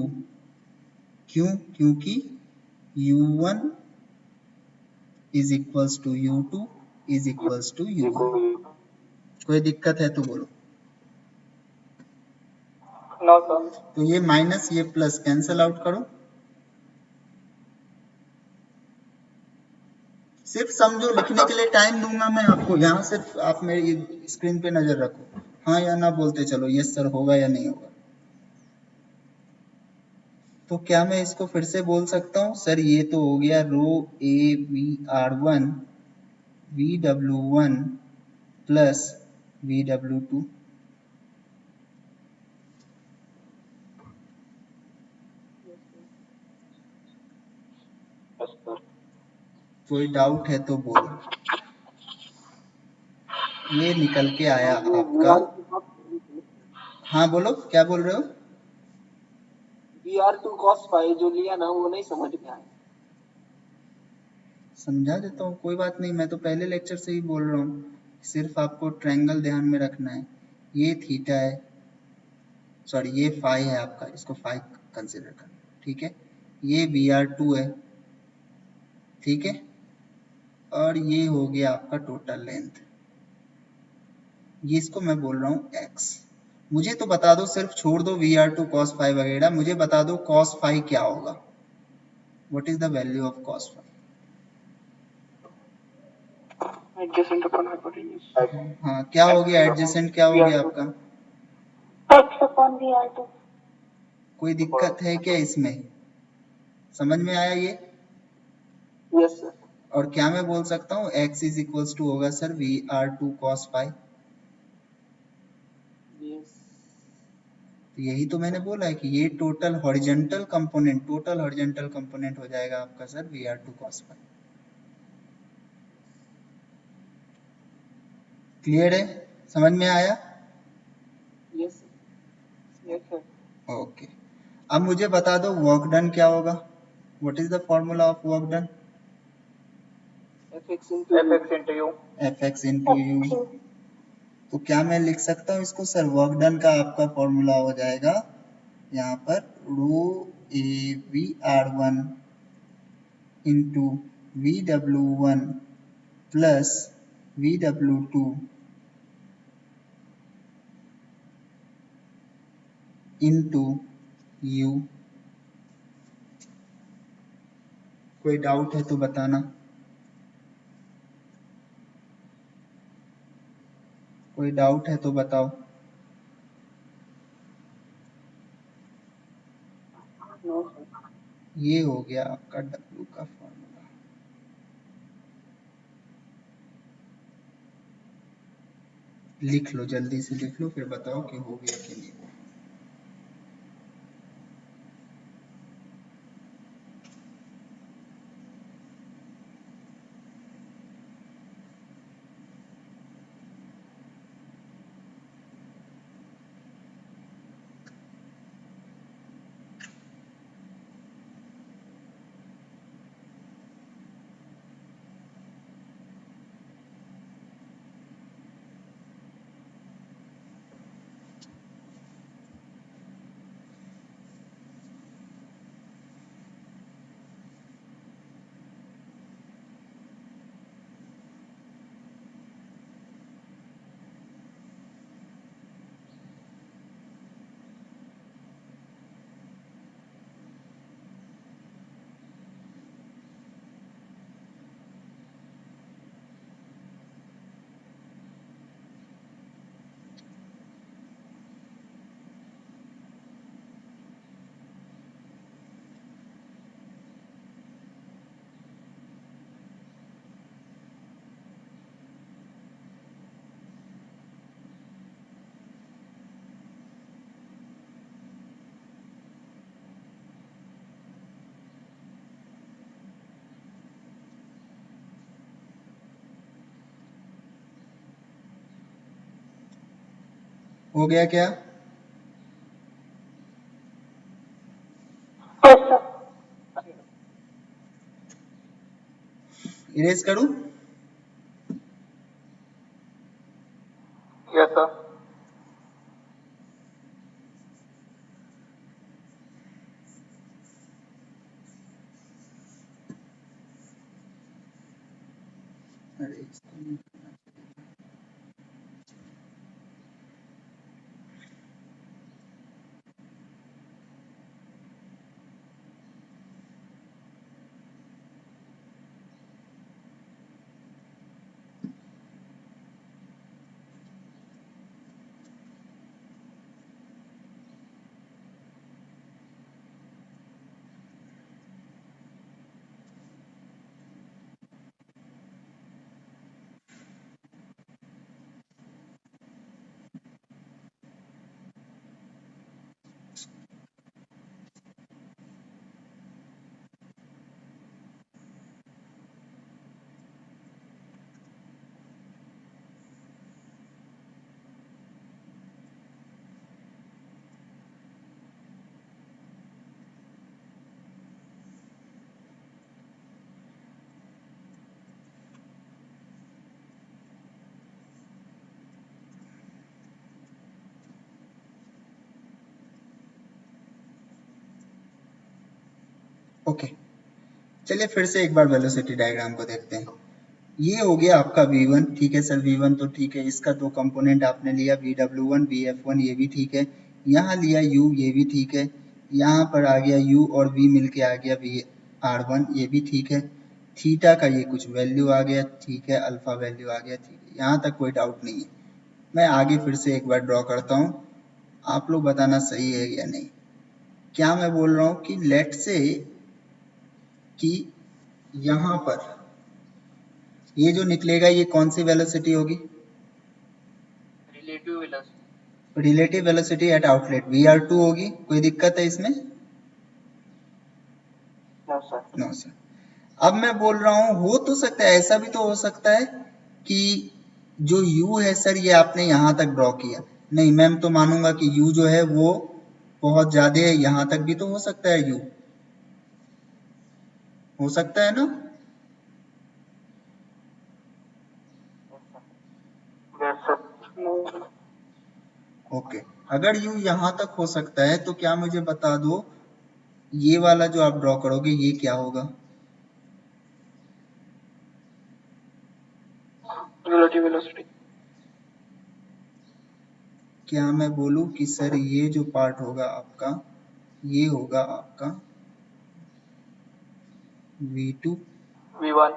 क्यों? क्योंकि U1 is equals to U2 is equals to U1। कोई दिक्कत है तो बोलो। No sir. तो ये माइनस ये प्लस कैंसल आउट करो। सिर्फ समझो, लिखने के लिए टाइम दूंगा मैं आपको, यहाँ सिर्फ आप मेरी स्क्रीन पे नजर रखो, हाँ या ना बोलते चलो, यस सर होगा या नहीं होगा। तो क्या मैं इसको फिर से बोल सकता हूँ सर? ये तो हो गया rho A V R one VW1 plus VW2। कोई डाउट है तो बोलो। ये निकल के आया आपका। हाँ बोलो, क्या बोल रहे हो? VR2 cos फाई जो लिया ना वो नहीं समझ में आया। समझा देता हूँ, कोई बात नहीं, मैं तो पहले लेक्चर से ही बोल रहा हूँ, सिर्फ आपको ट्रायंगल ध्यान में रखना है। ये थीटा है, सॉरी ये फाई है आपका, इसको फाई कंसिडर करना, ठीक है। ये VR2 है, ठीक है, और ये हो गया आपका टोटल लेंथ, ये इसको मैं बोल रहा हूँ x। मुझे तो बता दो, सिर्फ छोड़ दो VR2 cos फाई वगैरह, मुझे बता दो cos फाई क्या होगा, what is the value of cos phi? Adjacent upon hypotenuse. हाँ क्या हो गया एडजेसेंट, क्या हो गया आपका? x upon VR2। कोई दिक्कत है क्या इसमें? समझ में आया ये? Yes sir. और क्या मैं बोल सकता हूँ x इज इक्वल्स टू होगा sir VR2 cos phi. Yes. यही तो मैंने बोला है कि ये टोटल हॉरिजॉन्टल कंपोनेंट हो जाएगा आपका sir VR2 cos phi. Clear है? समझ में आया? Yes yes sir. ओके, अब मुझे बता दो वर्क डन क्या होगा, what is the formula of work done? FX into FX into you. Fx into u। तो क्या मैं लिख सकता हूँ इसको सर? वर्क डन का आपका फॉर्मूला हो जाएगा यहाँ पर rho A V R one into VW1 plus VW2 into U. कोई डाउट है तो बताना। कोई डाउट है तो बताओ। No sir. ये हो गया आपका W का फॉर्मूला। लिख लो, जल्दी से लिख लो, फिर बताओ कि हो गया कि नहीं हुआ। हो गया क्या? Yes, sir. इरेज करूं? Yes sir. अरे इसको नहीं। ओके, चलिए फिर से एक बार वेलोसिटी डायग्राम को देखते हैं। ये हो गया आपका v1, ठीक है सर, v1 तो ठीक है, इसका दो कंपोनेंट आपने लिया vw1 vf1, ये भी ठीक है। यहाँ लिया u, ये भी ठीक है। यहाँ पर आ गया u और v मिलके आ गया vr1, ये भी ठीक है। थीटा का ये कुछ वैल्यू आ गया, ठीक है, अल्फा वैल्यू आ गया, ठीक है, यहाँ तक कोई डाउट नहीं है। मैं आगे फिर से एक बार ड्रॉ करता हूँ, आप लोग बताना सही है या नहीं। क्या मैं बोल रहा हूँ कि लेट से कि यहाँ पर ये जो निकलेगा ये कौन सी वेलोसिटी होगी? Relative velocity. Relative velocity at outlet VR2 होगी। कोई दिक्कत है इसमें? No sir. No sir. अब मैं बोल रहा हूँ, हो तो सकता है, ऐसा भी तो हो सकता है कि जो u है सर, ये आपने यहाँ तक ड्रॉ किया। नहीं, मैं तो मानूंगा कि u जो है वो बहुत ज्यादा है, यहाँ तक भी तो हो सकता है u, हो सकता है ना? Yes sir. ओके, अगर u यहाँ तक हो सकता है तो क्या मुझे बता दो, ये वाला जो आप ड्रॉ करोगे ये क्या होगा? Relative velocity. क्या मैं बोलूं कि सर ये जो पार्ट होगा आपका, ये होगा आपका v2 v1।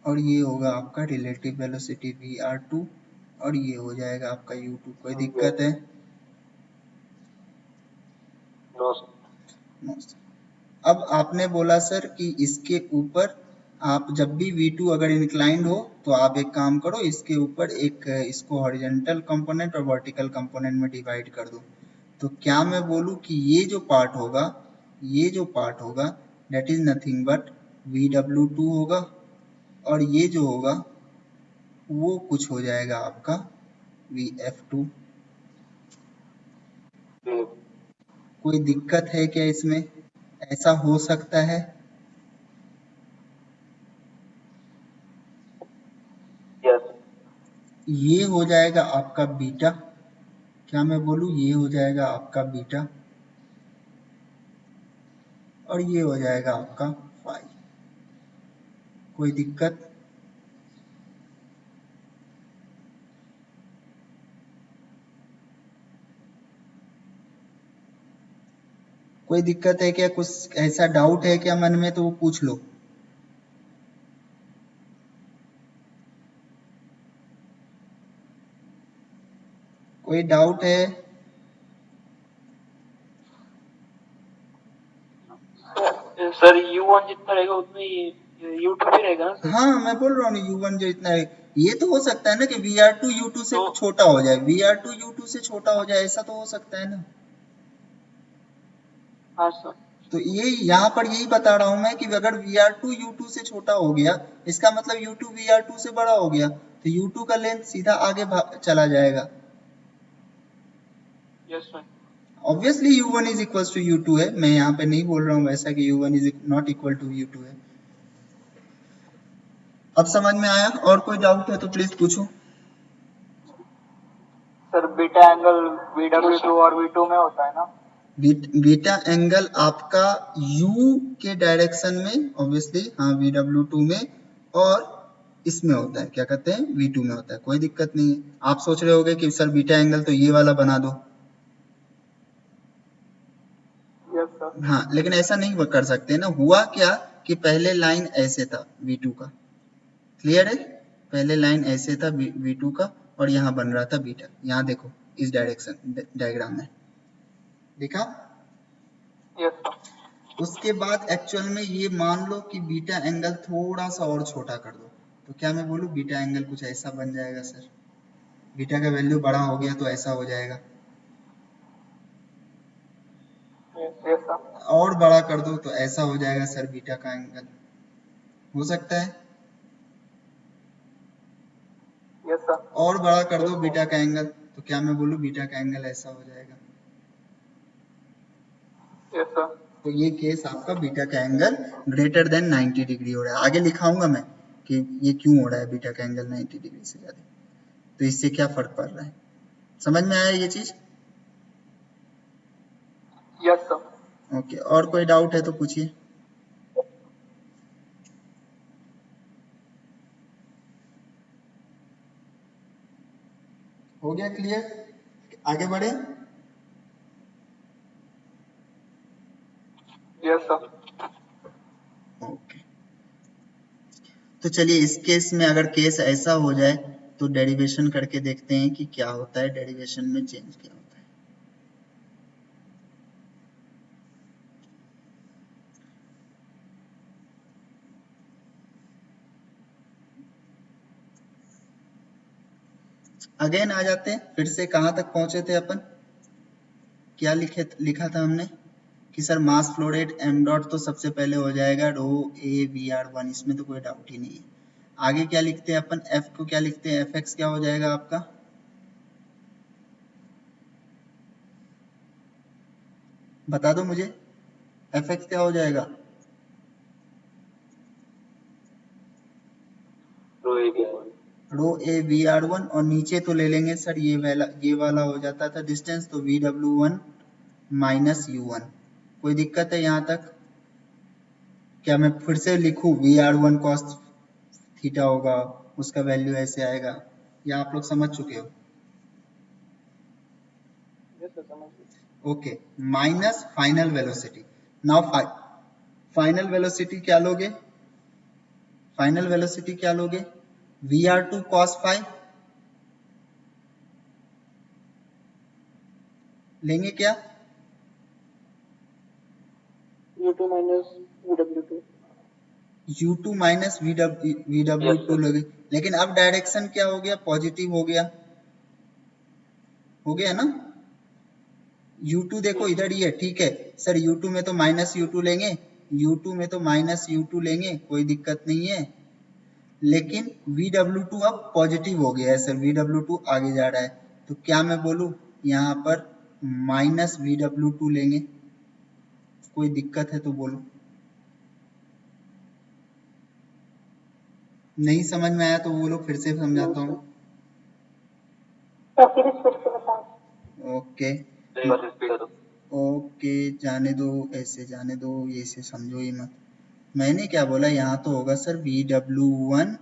और ये होगा आपका रिलेटिव वेलोसिटी vr2 और ये हो जाएगा आपका u2। कोई दिक्कत है? No sir. No sir. अब आपने बोला सर कि इसके ऊपर आप जब भी v2 अगर इंक्लाइंड हो तो आप एक काम करो, इसके ऊपर एक इसको हॉरिजॉन्टल कंपोनेंट और वर्टिकल कंपोनेंट में डिवाइड कर दो। तो क्या मैं बोलूं कि ये जो पार्ट होगा, ये जो पार्ट होगा that is nothing but vw2 होगा और ये जो होगा वो कुछ हो जाएगा आपका vf2। कोई दिक्कत है क्या इसमें? ऐसा हो सकता है? यस। ये हो जाएगा आपका बीटा। क्या मैं बोलूं, ये हो जाएगा आपका बीटा और ये हो जाएगा आपका फाई। कोई दिक्कत? कोई दिक्कत है क्या? कुछ ऐसा डाउट है क्या मन में तो वो पूछ लो। कोई डाउट है? सर U1 जितना रहेगा उतना ही U2 भी रहेगा ना सर? हाँ, मैं बोल रहा हूँ U1 जो इतना है, ये तो हो सकता है ना कि VR2 U2 से छोटा हो जाए, VR2 U2 से छोटा हो जाए, ऐसा तो हो सकता है ना। हाँ सर। तो ये यहाँ पर यही बता रहा हूँ मैं कि अगर VR2 U2 से छोटा हो गया, इसका मतलब U2 VR2 से बड़ा हो गया, तो U2 का लेंथ सीधा आगे चला जाएगा। Yes, sir. Obviously u1 is equal to u2 है, मैं यहाँ पे नहीं बोल रहा हूँ वैसा कि u1 is not equal to u2 है। अब समझ में आया? और कोई डाउट है तो प्लीज पूछो। सर बीटा एंगल VW2 और V2 में होता है ना? बीटा एंगल आपका u के डायरेक्शन में ऑब्वियसली, हाँ VW2 में, और इसमें होता है, क्या कहते हैं, V2 में होता है, कोई दिक्कत नहीं है। आप सोच रहे होगे कि सर बीटा एंगल तो ये वाला बना दो, यस सर। हाँ, लेकिन ऐसा नहीं कर सकते ना। हुआ क्या कि पहले लाइन ऐसे था V2 का, क्लियर है, पहले लाइन ऐसे था V2 का, और यहाँ बन रहा था बीटा, यहाँ देखो इस डायरेक्शन डायग्राम में देखा। Yes sir. उसके बाद एक्चुअल में ये मान लो कि बीटा एंगल थोड़ा सा और छोटा कर दो, तो क्या मैं बोलूँ बीटा एंगल कुछ ऐसा बन जाएगा सर, बीटा का वैल्यू बड़ा हो गया तो ऐसा हो जाएगा, यस सर। और बड़ा कर दो तो ऐसा हो जाएगा सर, बीटा का एंगल हो सकता है, यस सर। और बड़ा कर दो बीटा का एंगल तो क्या मैं बोलूँ बीटा का एंगल ऐसा हो जाएगा। Yes sir. तो ये केस आपका बीटा का एंगल ग्रेटर देन 90 डिग्री हो रहा है। आगे लिखाऊंगा मैं कि ये क्यों हो रहा है बीटा का एंगल 90 डिग्री से ज्यादा, तो इससे क्या फर्क पड़ रहा है। समझ में आया ये चीज? Yes sir. ओके, और कोई डाउट है तो पूछिए। हो गया क्लियर? आगे बढ़े? Yes sir. ओके, तो चलिए इस केस में अगर केस ऐसा हो जाए तो डेरिवेशन करके देखते हैं कि क्या होता है, डेरिवेशन में चेंज क्या होता है। अगेन आ जाते हैं, फिर से कहां तक पहुंचे थे अपन, क्या लिखा था हमने कि sir mass flow rate M dot तो सबसे पहले हो जाएगा rho A V R one, इसमें तो कोई डाउट ही नहीं है। आगे क्या लिखते हैं अपन, एफ को क्या लिखते हैं, एफ एक्स क्या हो जाएगा आपका, बता दो मुझे, एफ एक्स क्या हो जाएगा, rho A V R one, और नीचे तो ले लेंगे सर ये वाला हो जाता था डिस्टेंस, तो V W one minus U one. कोई दिक्कत है यहाँ तक? क्या मैं फिर से लिखूं V R one cos theta होगा, उसका वैल्यू ऐसे आएगा, या आप लोग समझ चुके हो? Okay, minus final velocity. Now final velocity क्या लोगे, फाइनल वेलोसिटी क्या लोगे, V R two cos phi लेंगे क्या, U2 minus VW2. u2 minus vw2 लोगे, लेकिन अब डायरेक्शन क्या हो गया, पॉजिटिव हो गया, हो गया ना। u2 देखो इधर ही है, ठीक है सर, u2 में तो माइनस u2 लेंगे, u2 में तो माइनस u2 लेंगे, कोई दिक्कत नहीं है, लेकिन vw2 अब पॉजिटिव हो गया है सर, vw2 आगे जा रहा है, तो क्या मैं बोलूं यहाँ पर माइनस vw2 लेंगे, कोई दिक्कत है तो बोलो। नहीं समझ में आया तो बोलो, फिर से समझाता हूँ। तो फिर से बताओ। ओके ओके, जाने दो, ऐसे जाने दो, ये ऐसे समझो ही मत। मैंने क्या बोला, यहाँ तो होगा सर VW1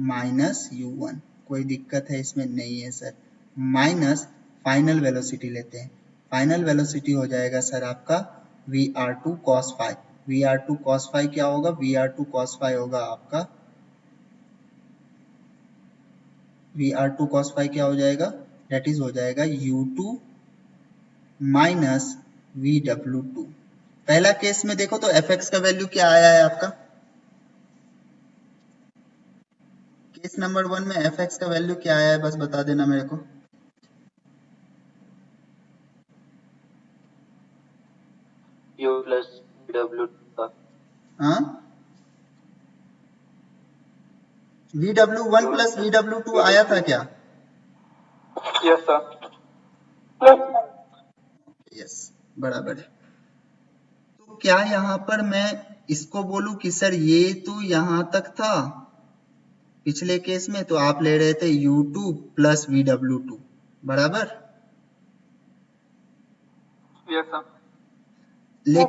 माइनस U1, कोई दिक्कत है इसमें नहीं है सर, माइनस फाइनल वेलोसिटी लेते हैं, फाइनल वेलोसिटी हो जाएगा सर आपका VR2 cos phi, VR2 cos phi क्या होगा, VR2 cos phi होगा आपका, VR2 cos phi क्या हो जाएगा, डेट इज हो जाएगा U2 माइनस VW2। पहला केस में देखो तो fx का वैल्यू क्या आया है आपका, केस नंबर 1 में fx का वैल्यू क्या आया है, बस बता देना मेरे को। U plus VW2 का हाँ, VW1 प्लस VW2 आया था क्या? Yes sir. Yes sir. Yes बराबर है। तो क्या यहाँ पर मैं इसको बोलूं कि सर ये तो यहाँ तक था पिछले केस में, तो आप ले रहे थे U2 प्लस VW2 बराबर। Yes sir. ले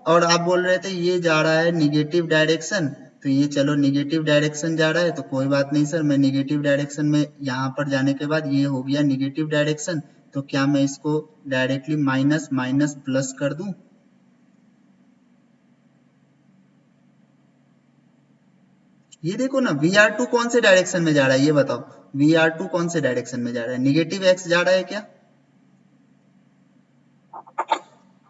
और आप बोल रहे थे ये जा रहा है निगेटिव डायरेक्शन, तो ये चलो निगेटिव डायरेक्शन जा रहा है तो कोई बात नहीं सर, मैं निगेटिव डायरेक्शन में यहाँ पर जाने के बाद ये हो गया निगेटिव डायरेक्शन, तो क्या मैं इसको डायरेक्टली माइनस माइनस प्लस कर दूं? ये देखो ना VR2 कौन से डायरेक्शन में जा रहा है ये बताओ, VR2 कौन से डायरेक्शन में जा रहा है? निगेटिव x जा रहा है क्या?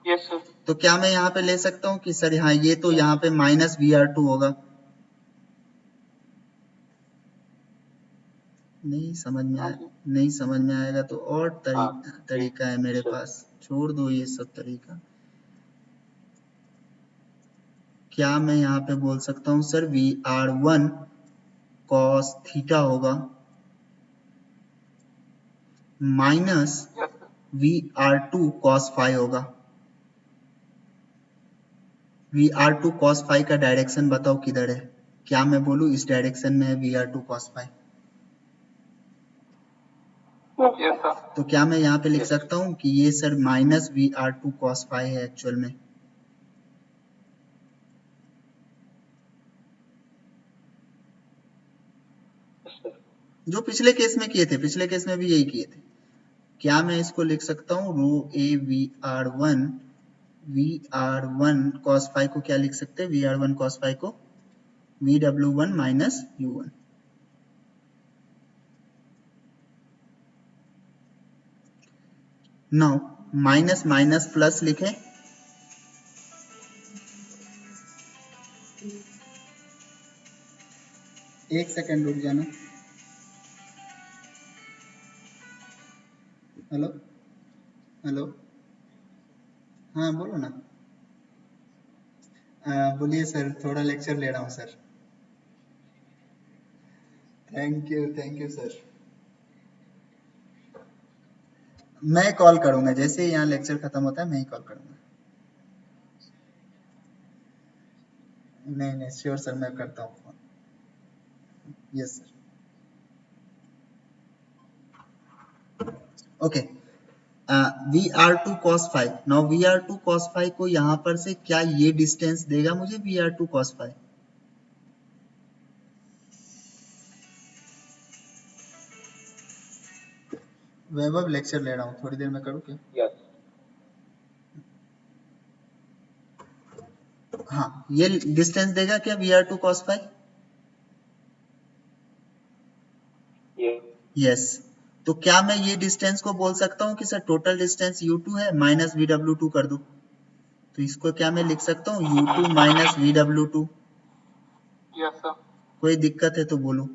Yes sir. तो क्या मैं यहाँ पे ले सकता हूँ कि सर हाँ ये तो यहाँ पे माइनस VR2 होगा? नहीं समझ में आएगा तो और तरीका है मेरे पास, छोड़ दो ये सब तरीका। क्या मैं यहाँ पे बोल सकता हूँ सर VR1 cos थीटा होगा माइनस VR2 cos फाई होगा। VR2 cos फाई का डायरेक्शन बताओ किधर है? क्या मैं बोलूँ इस डायरेक्शन में है VR2 cos phi? Yes sir. तो क्या मैं यहाँ पे लिख सकता हूँ कि ये sir minus VR2 cos phi है एक्चुअल में? जो पिछले केस में किए थे, पिछले केस में भी यही किए थे। क्या मैं इसको लिख सकता हूँ रो ए VR1 cos फाई को क्या लिख सकते हैं? VR1 cos फाई को VW1 minus U1। Now minus minus plus लिखें, एक सेकंड रुक जाना। हेलो हेलो, हाँ बोलो ना। बोलिए सर, थोड़ा लेक्चर ले रहा हूँ सर। Thank you sir. मैं कॉल करूंगा जैसे ही यहाँ लेक्चर खत्म होता है, मैं ही कॉल करूंगा। नहीं श्योर सर, मैं करता हूँ phone. Yes sir. Okay, VR2 cos phi. Now VR2 cos phi को यहाँ पर से क्या ये डिस्टेंस देगा मुझे VR2 cos फाई? वैभव लेक्चर ले रहा हूँ, थोड़ी देर में करूँ क्या? यस। हाँ, ये डिस्टेंस देगा क्या VR2 cos फाई? यस। तो क्या मैं ये डिस्टेंस को बोल सकता हूँ कि सर टोटल डिस्टेंस U2 है माइनस VW2 कर दूं? तो इसको क्या मैं लिख सकता हूँ U2 minus VW2? Yes sir. कोई दिक्कत है तो बोलो।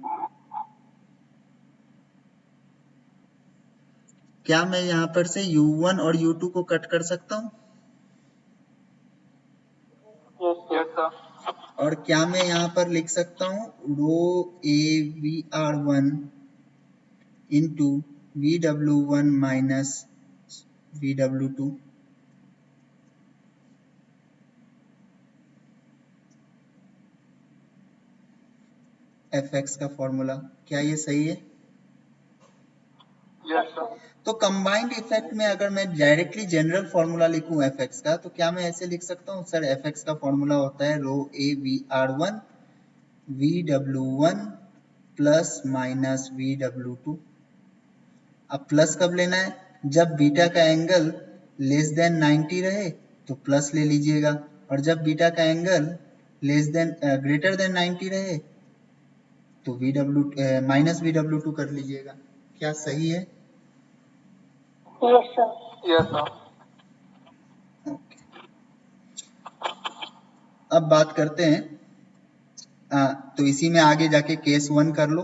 क्या मैं यहाँ पर से U1 और U2 को कट कर सकता हूँ? Yes sir. और क्या मैं यहाँ पर लिख सकता हूँ रो A VR1 into VW1 minus VW2? fx का फॉर्मूला, क्या ये सही है? Yes sir. तो कंबाइंड इफेक्ट में अगर मैं डायरेक्टली जनरल फॉर्मूला लिखूं fx का, तो क्या मैं ऐसे लिख सकता हूँ सर fx का फॉर्मूला होता है rho A VR1 VW1 plus minus VW2। अब प्लस कब लेना है? जब बीटा का एंगल लेस देन 90 रहे तो प्लस ले लीजिएगा, और जब बीटा का angle less than greater than 90 रहे तो माइनस VW2 कर लीजिएगा। क्या सही है? Yes sir. Yes sir. अब बात करते हैं, तो इसी में आगे जाके केस 1 कर लो।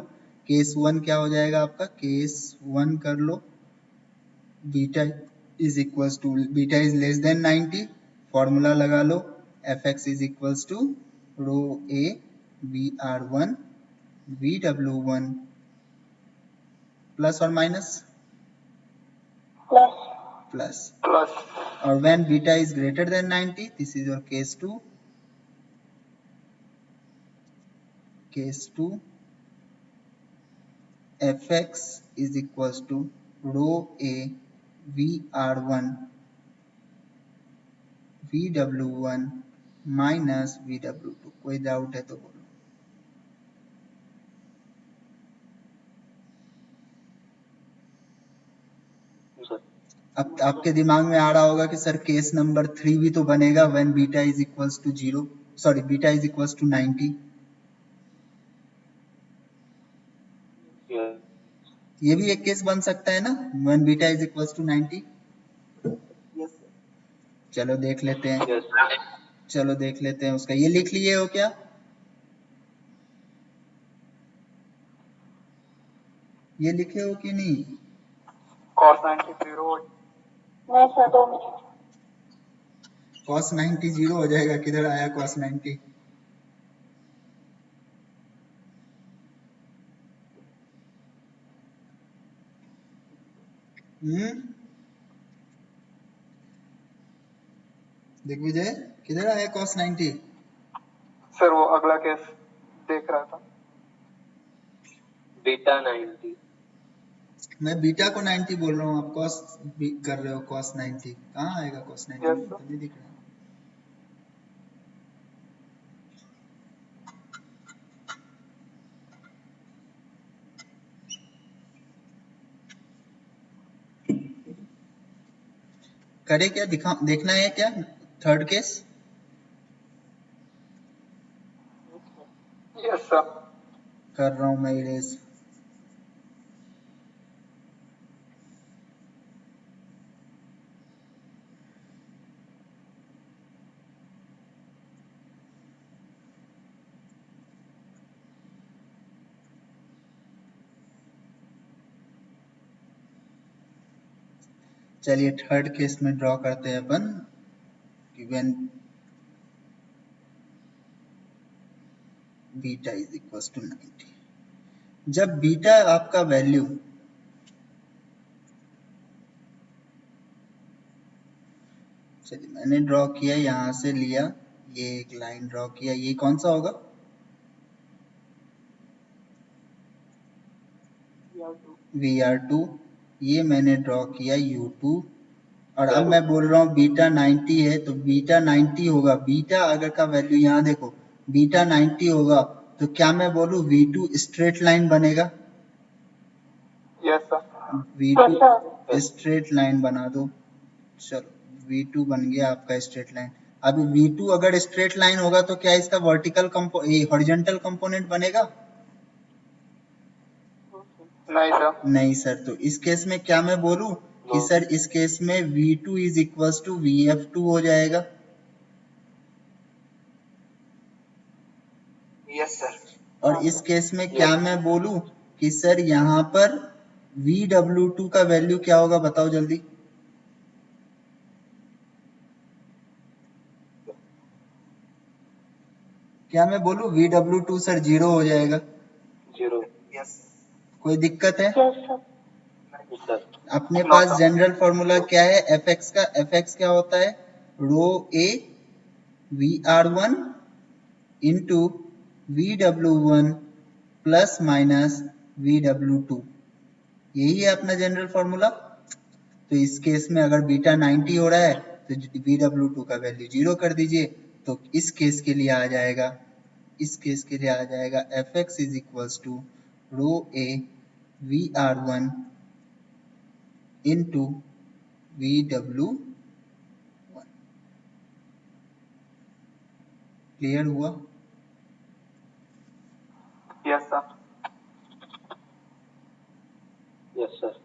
केस 1 क्या हो जाएगा आपका? केस 1 कर लो, beta is equals to, beta is less than 90, formula लगा लो, fx is equals to rho A VR1 VW1 plus और माइनस प्लस प्लस। प्लस। और when beta is greater than 90, this is your case 2. Case 2, fx is equals to rho a vr1 vw1 minus vw2. कोई doubt है तो बोलो। Sir अब आपके दिमाग में आ रहा होगा कि सर केस नंबर 3 भी तो बनेगा when beta is equals to 0, sorry beta is equals to 90। ये भी एक केस बन सकता है ना when beta is equals to 90। चलो देख लेते हैं, यस चलो देख लेते हैं उसका। ये लिख लिए हो क्या? ये लिखे हो कि नहीं? cos 90 0 नहीं सर 2 मिनट। cos 90 0 हो जाएगा। किधर आया cos 90? दिग्विजय किधर आया cos 90? सर वो अगला केस देख रहा था। बीटा 90 मैं बीटा को 90 बोल रहा हूँ, आप cos कर रहे हो cos 90। कहाँ आएगा cos 90? Yes, तो नहीं दिख रहा। करे क्या? देखना है क्या थर्ड केस? Yes sir. कर रहा हूँ मैं इरेज। चलिए थर्ड केस में ड्रॉ करते हैं अपन कि when beta is equal to 90। जब बीटा आपका वैल्यू चलिए मैंने ड्रॉ किया, यहां से लिया, ये एक लाइन ड्रॉ किया, ये कौन सा होगा? VR2। ये मैंने ड्रॉ किया U2। और अब मैं बोल रहा हूँ बीटा 90 है तो बीटा 90 होगा। बीटा अगर का वैल्यू यहाँ देखो बीटा 90 होगा तो क्या मैं बोलूँ V2 स्ट्रेट लाइन बनेगा? Yes sir. V2 straight line बना दो। चलो V2 बन गया आपका स्ट्रेट लाइन। अब V2 अगर स्ट्रेट लाइन होगा तो क्या इसका वर्टिकल हॉरिजॉन्टल कंपोनेंट बनेगा? नहीं सर। नहीं सर। तो इस केस में क्या मैं बोलूं कि सर इस केस में V2 is equals to VF2 हो जाएगा। Yes sir. और इस केस में क्या मैं बोलूं कि सर यहाँ पर VW2 का वैल्यू क्या होगा? बताओ जल्दी। क्या मैं बोलूं VW2 सर 0 हो जाएगा। 0 यस। कोई दिक्कत है? Yes sir. अपने पास जनरल फॉर्मूला क्या है fx का? fx क्या होता है? रो a vr1 into vw1 plus minus vw2। यही है अपना जनरल फॉर्मूला। तो इस केस में अगर बीटा 90 हो रहा है तो vw2 का वैल्यू 0 कर दीजिए। तो इस केस के लिए आ जाएगा, इस केस के लिए आ जाएगा fx is equals to rho a vr1 into VW1। Clear हुआ? Yes sir. Yes sir.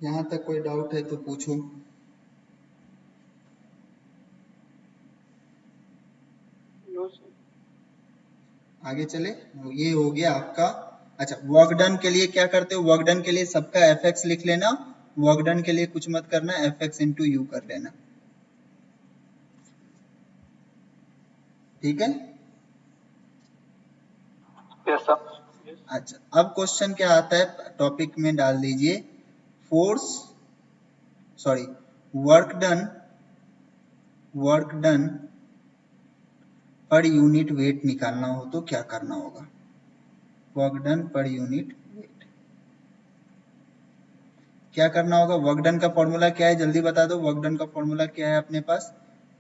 यहाँ तक कोई डाउट है तो पूछो। आगे चले। ये हो गया आपका। अच्छा वर्क डन के लिए क्या करते हो? वर्क डन के लिए सबका fx लिख लेना। वर्क डन के लिए कुछ मत करना, fx इंटू यू कर लेना। ठीक है। Yes sir. अच्छा, अब क्वेश्चन क्या आता है टॉपिक में डाल दीजिए, work done per unit wait निकालना हो तो क्या करना होगा। Work done per unit wait क्या करना होगा। वर्क डन का फॉर्मूला क्या है, जल्दी बता दो। वर्क डन का फॉर्मूला क्या है अपने पास,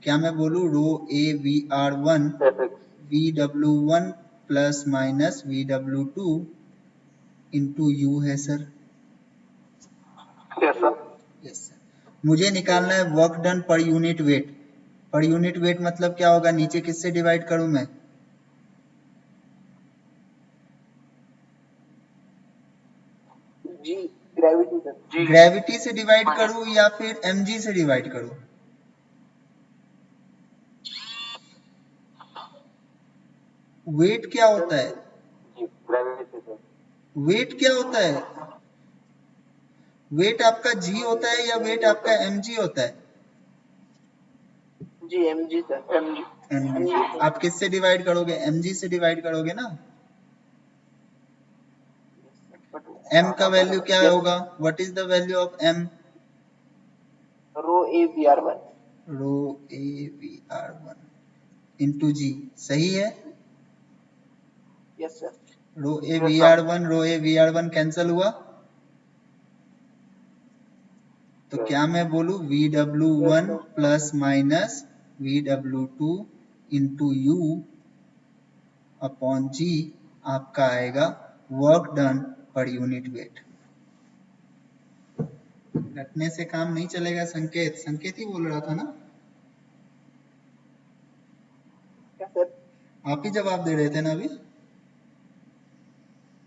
क्या मैं बोलूँ, rho A V R one VW1 plus minus VW2 into U है sir. Yes sir. Yes sir. मुझे निकालना है work done per unit weight. Per unit weight मतलब क्या होगा, नीचे किससे डिवाइड करूं मैं, जी ग्रेविटी सर। ग्रेविटी से डिवाइड करूं या फिर mg से डिवाइड करूं। वेट क्या होता है, जी ग्रेविटी सर। वेट क्या होता है, वेट आपका g होता है या वेट आपका mg होता है। जी mg सर। mg आप किससे डिवाइड करोगे, mg से डिवाइड करोगे ना। m का वैल्यू क्या होगा, what is the value of m, rho A V R one. Rho A V R one into g, सही है। Yes sir. Rho A V R one cancel हुआ, तो क्या मैं बोलूं, VW1 plus minus VW2 into U upon g आपका आएगा work done per unit weight. रटने से काम नहीं चलेगा, संकेत ही बोल रहा था ना, क्या सर। आप ही जवाब दे रहे थे ना अभी।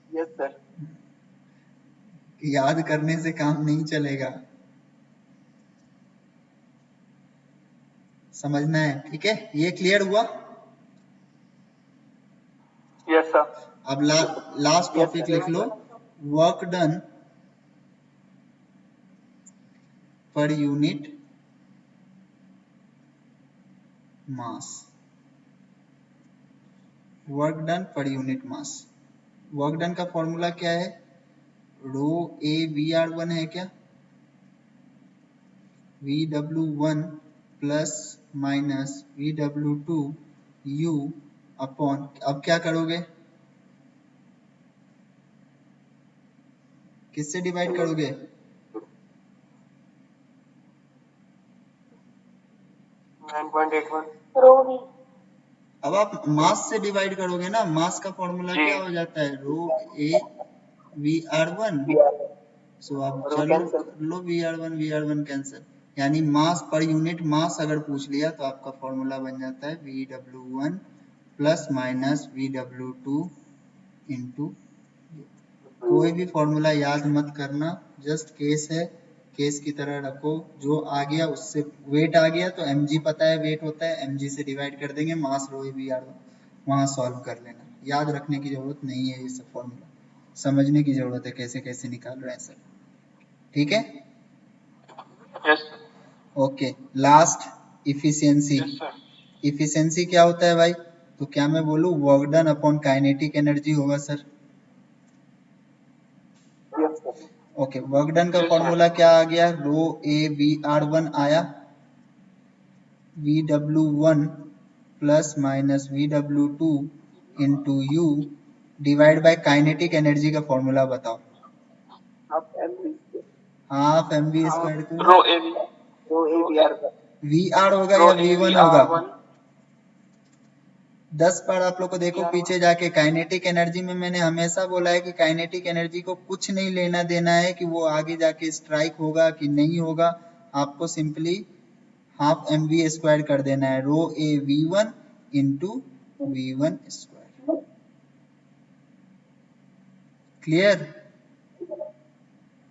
Yes sir. याद करने से काम नहीं चलेगा, समझना है, ठीक है। ये क्लियर हुआ। Yes sir. अब लास्ट टॉपिक लिख लो, work done per unit mass. Work done per unit mass, work done का फॉर्मूला क्या है, rho A V R one है क्या, VW1 plus minus VW2 you upon, अब क्या करोगे, किससे डिवाइड करोगे, 9.81 रो वी अब आप मास से डिवाइड करोगे ना, मास का फॉर्मूला जी। क्या हो जाता है, rho A V R one. सो आप रो चलो कैंसिल। कर लो वी आर वन कैंसिल, यानी मास पर यूनिट मास अगर पूछ लिया तो आपका फॉर्मूला बन जाता है VW1 plus minus VW2 into, कोई भी फॉर्मूला याद मत करना, जस्ट केस है, केस की तरह रखो, जो आ गया उससे, वेट आ गया तो mg पता है वेट होता है, mg से डिवाइड कर देंगे, मास रो वी आर वहां सॉल्व कर लेना, याद रखने की जरूरत नहीं है, ये सब फॉर्मूला समझने की जरूरत है कैसे कैसे निकाल रहे हैं सर, ठीक है। Yes okay, last efficiency. Sir. Efficiency क्या होता है भाई, तो क्या मैं बोलूं, work done upon kinetic energy होगा sir. Yes sir. Okay, work done का Yes, फॉर्मूला क्या आ गया, rho A V R one आया, VW1 plus minus VW2 into U divide by kinetic energy का फॉर्मूला बताओ। आप mv half m V square को rho A rho A V R one. We are होगा रो या ए V1 वी होगा, are one 10 बार आप लोग को देखो पीछे जाके, काइनेटिक एनर्जी में मैंने हमेशा बोला है कि काइनेटिक एनर्जी को कुछ नहीं लेना देना है कि वो आगे जाके स्ट्राइक होगा कि नहीं होगा, आपको simply half m V square कर देना है, rho A V one into V one square. Clear,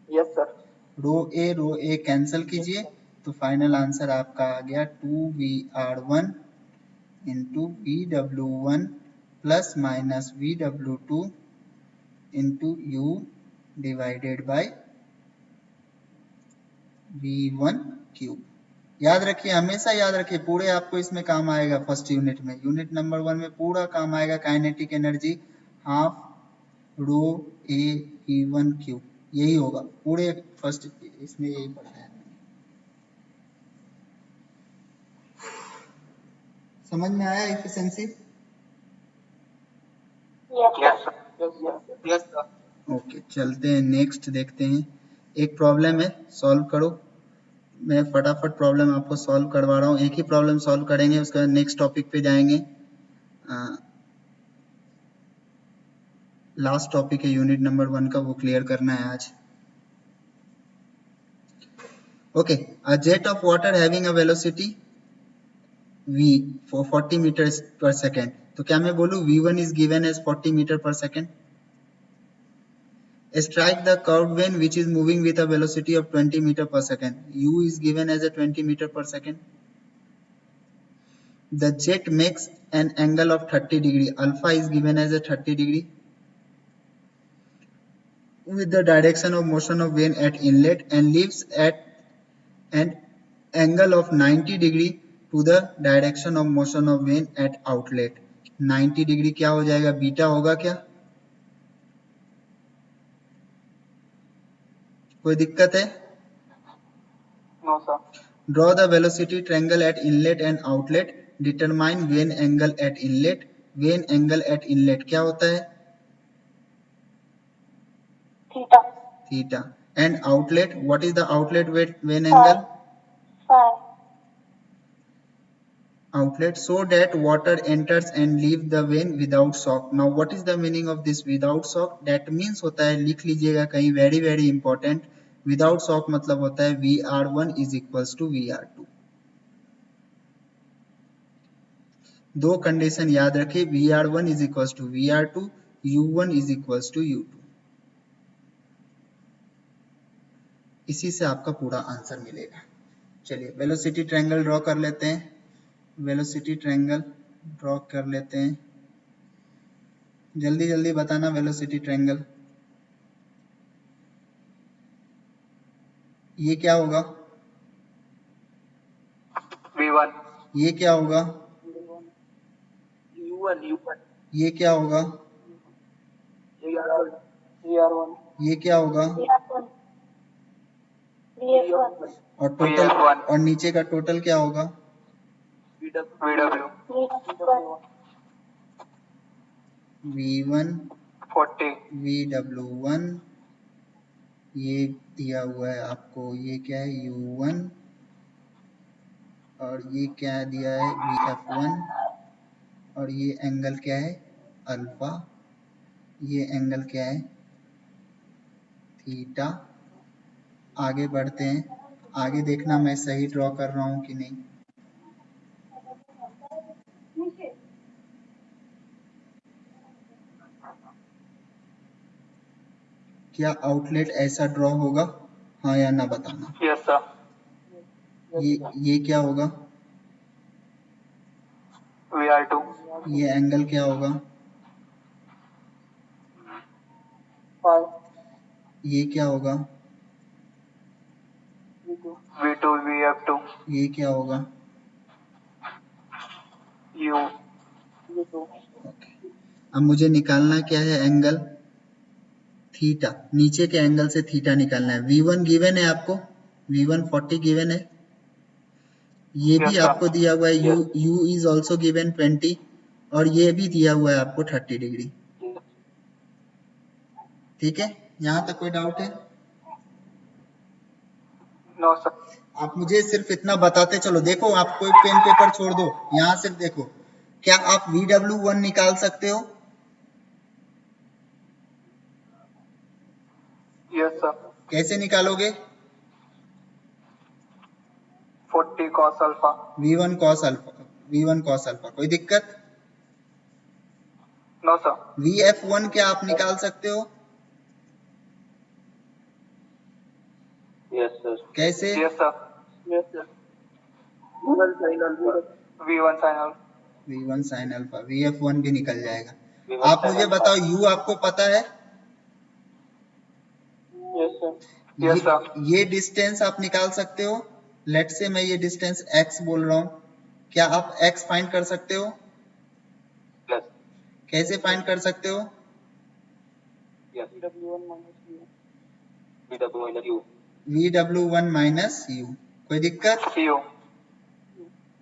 yes sir. Rho A cancel कीजिए, तो फाइनल आंसर आपका आ गया 2VR1 इंटू VW1 plus minus VW2 into U divided by V1 cube. याद रखिए, हमेशा याद रखिए, पूरे आपको इसमें काम आएगा, फर्स्ट यूनिट में, यूनिट नंबर 1 में पूरा काम आएगा, kinetic energy half rho A V1 Q, यही होगा पूरे फर्स्ट इसमें यही पढ़ा है। समझ में आया efficiency? Yes, yes sir. Sir yes sir. Okay, चलते हैं नेक्स्ट देखते हैं। एक प्रॉब्लम है, सॉल्व करो। मैं फटाफट प्रॉब्लम आपको सॉल्व करवा रहा हूँ, एक ही प्रॉब्लम सॉल्व करेंगे, उसके बाद नेक्स्ट टॉपिक पे जाएंगे। लास्ट टॉपिक है यूनिट नंबर 1 का, वो क्लियर करना है आज। Okay, a jet of water having a velocity v for 40 meters per second, तो क्या मैं बोलूँ v1 is given as 40 meter per second. Strike the curved vane which is moving with a velocity of 20 meter per second. U is given as a 20 meter per second. The jet makes an angle of 30 degree. Alpha is given as a 30 degree. With the direction of motion of vane at inlet and leaves at an angle of 90 degree to the direction of motion of vane at outlet. 90 degree क्या हो जाएगा, beta होगा क्या? कोई दिक्कत है? No sir. Draw the velocity triangle at inlet and outlet. Determine vane angle at inlet. Vane angle at inlet क्या होता है? Theta. Theta. And outlet, what is the outlet vane angle? Phi. Outlet, so that water enters and leave the vane without shock. Now what is the meaning of this without shock? That means होता है, लिख लीजिएगा कहीं, very very important. Without shock मतलब होता है VR1 is equals to VR2. दो condition याद रखिए, VR1 is equals to VR2, U1 is equals to U2. इसी से आपका पूरा आंसर मिलेगा। चलिए वेलोसिटी ट्रायंगल ड्रॉ कर लेते हैं। वेलोसिटी ट्रायंगल ड्रॉ कर लेते हैं, जल्दी जल्दी बताना वेलोसिटी ट्रायंगल। ये क्या होगा? V1 ये क्या होगा? U1 ये क्या होगा? VR1 ये क्या होगा? VF1. VF1. और टोटल, VF1 और नीचे का टोटल क्या होगा? VW VF1. V1 40 VW1, ये दिया हुआ है आपको, ये क्या है U1, और ये क्या दिया है VF1, और ये एंगल क्या है अल्फा, ये एंगल क्या है थीटा। आगे बढ़ते हैं, आगे देखना मैं सही ड्रॉ कर रहा हूँ कि नहीं। क्या आउटलेट ऐसा ड्रॉ होगा, हाँ या ना बताना। Yes sir. ये क्या होगा? VR2 ये एंगल क्या होगा? Phi ये क्या होगा? V2 VF2 ये क्या होगा? U ओके, अब मुझे निकालना क्या है एंगल थीटा, नीचे के एंगल से थीटा निकालना है। V1 गिवन है आपको, V1 40 गिवन है, ये भी Yes, sir. आपको दिया हुआ है U इज ऑल्सो गिवन 20, और ये भी दिया हुआ है आपको 30 डिग्री। ठीक है, यहाँ तक कोई डाउट है? No sir. आप मुझे सिर्फ इतना बताते चलो। देखो आप कोई पेन पेपर छोड़ दो, यहाँ सिर्फ देखो, क्या आप VW1 निकाल सकते हो? Yes sir. कैसे निकालोगे? 40 cos alpha. V1 cos alpha, V1 cos alpha, कोई दिक्कत? No sir. VF1 क्या आप निकाल सकते हो? Yes sir. कैसे? Yes sir. Yes sir. V1 sin alpha. V1 sin alpha. V1 sin alpha, VF1 भी निकल जाएगा। V1 आप sin मुझे alpha. बताओ U आपको पता है? Yes sir. Yes sir. ये डिस्टेंस आप निकाल सकते हो। लेट से मैं ये डिस्टेंस x बोल रहा हूँ, क्या आप x फाइंड कर सकते हो? Yes. कैसे फाइंड कर सकते हो? Yes. VW1 minus U. VW1 minus U। कोई दिक्कत यू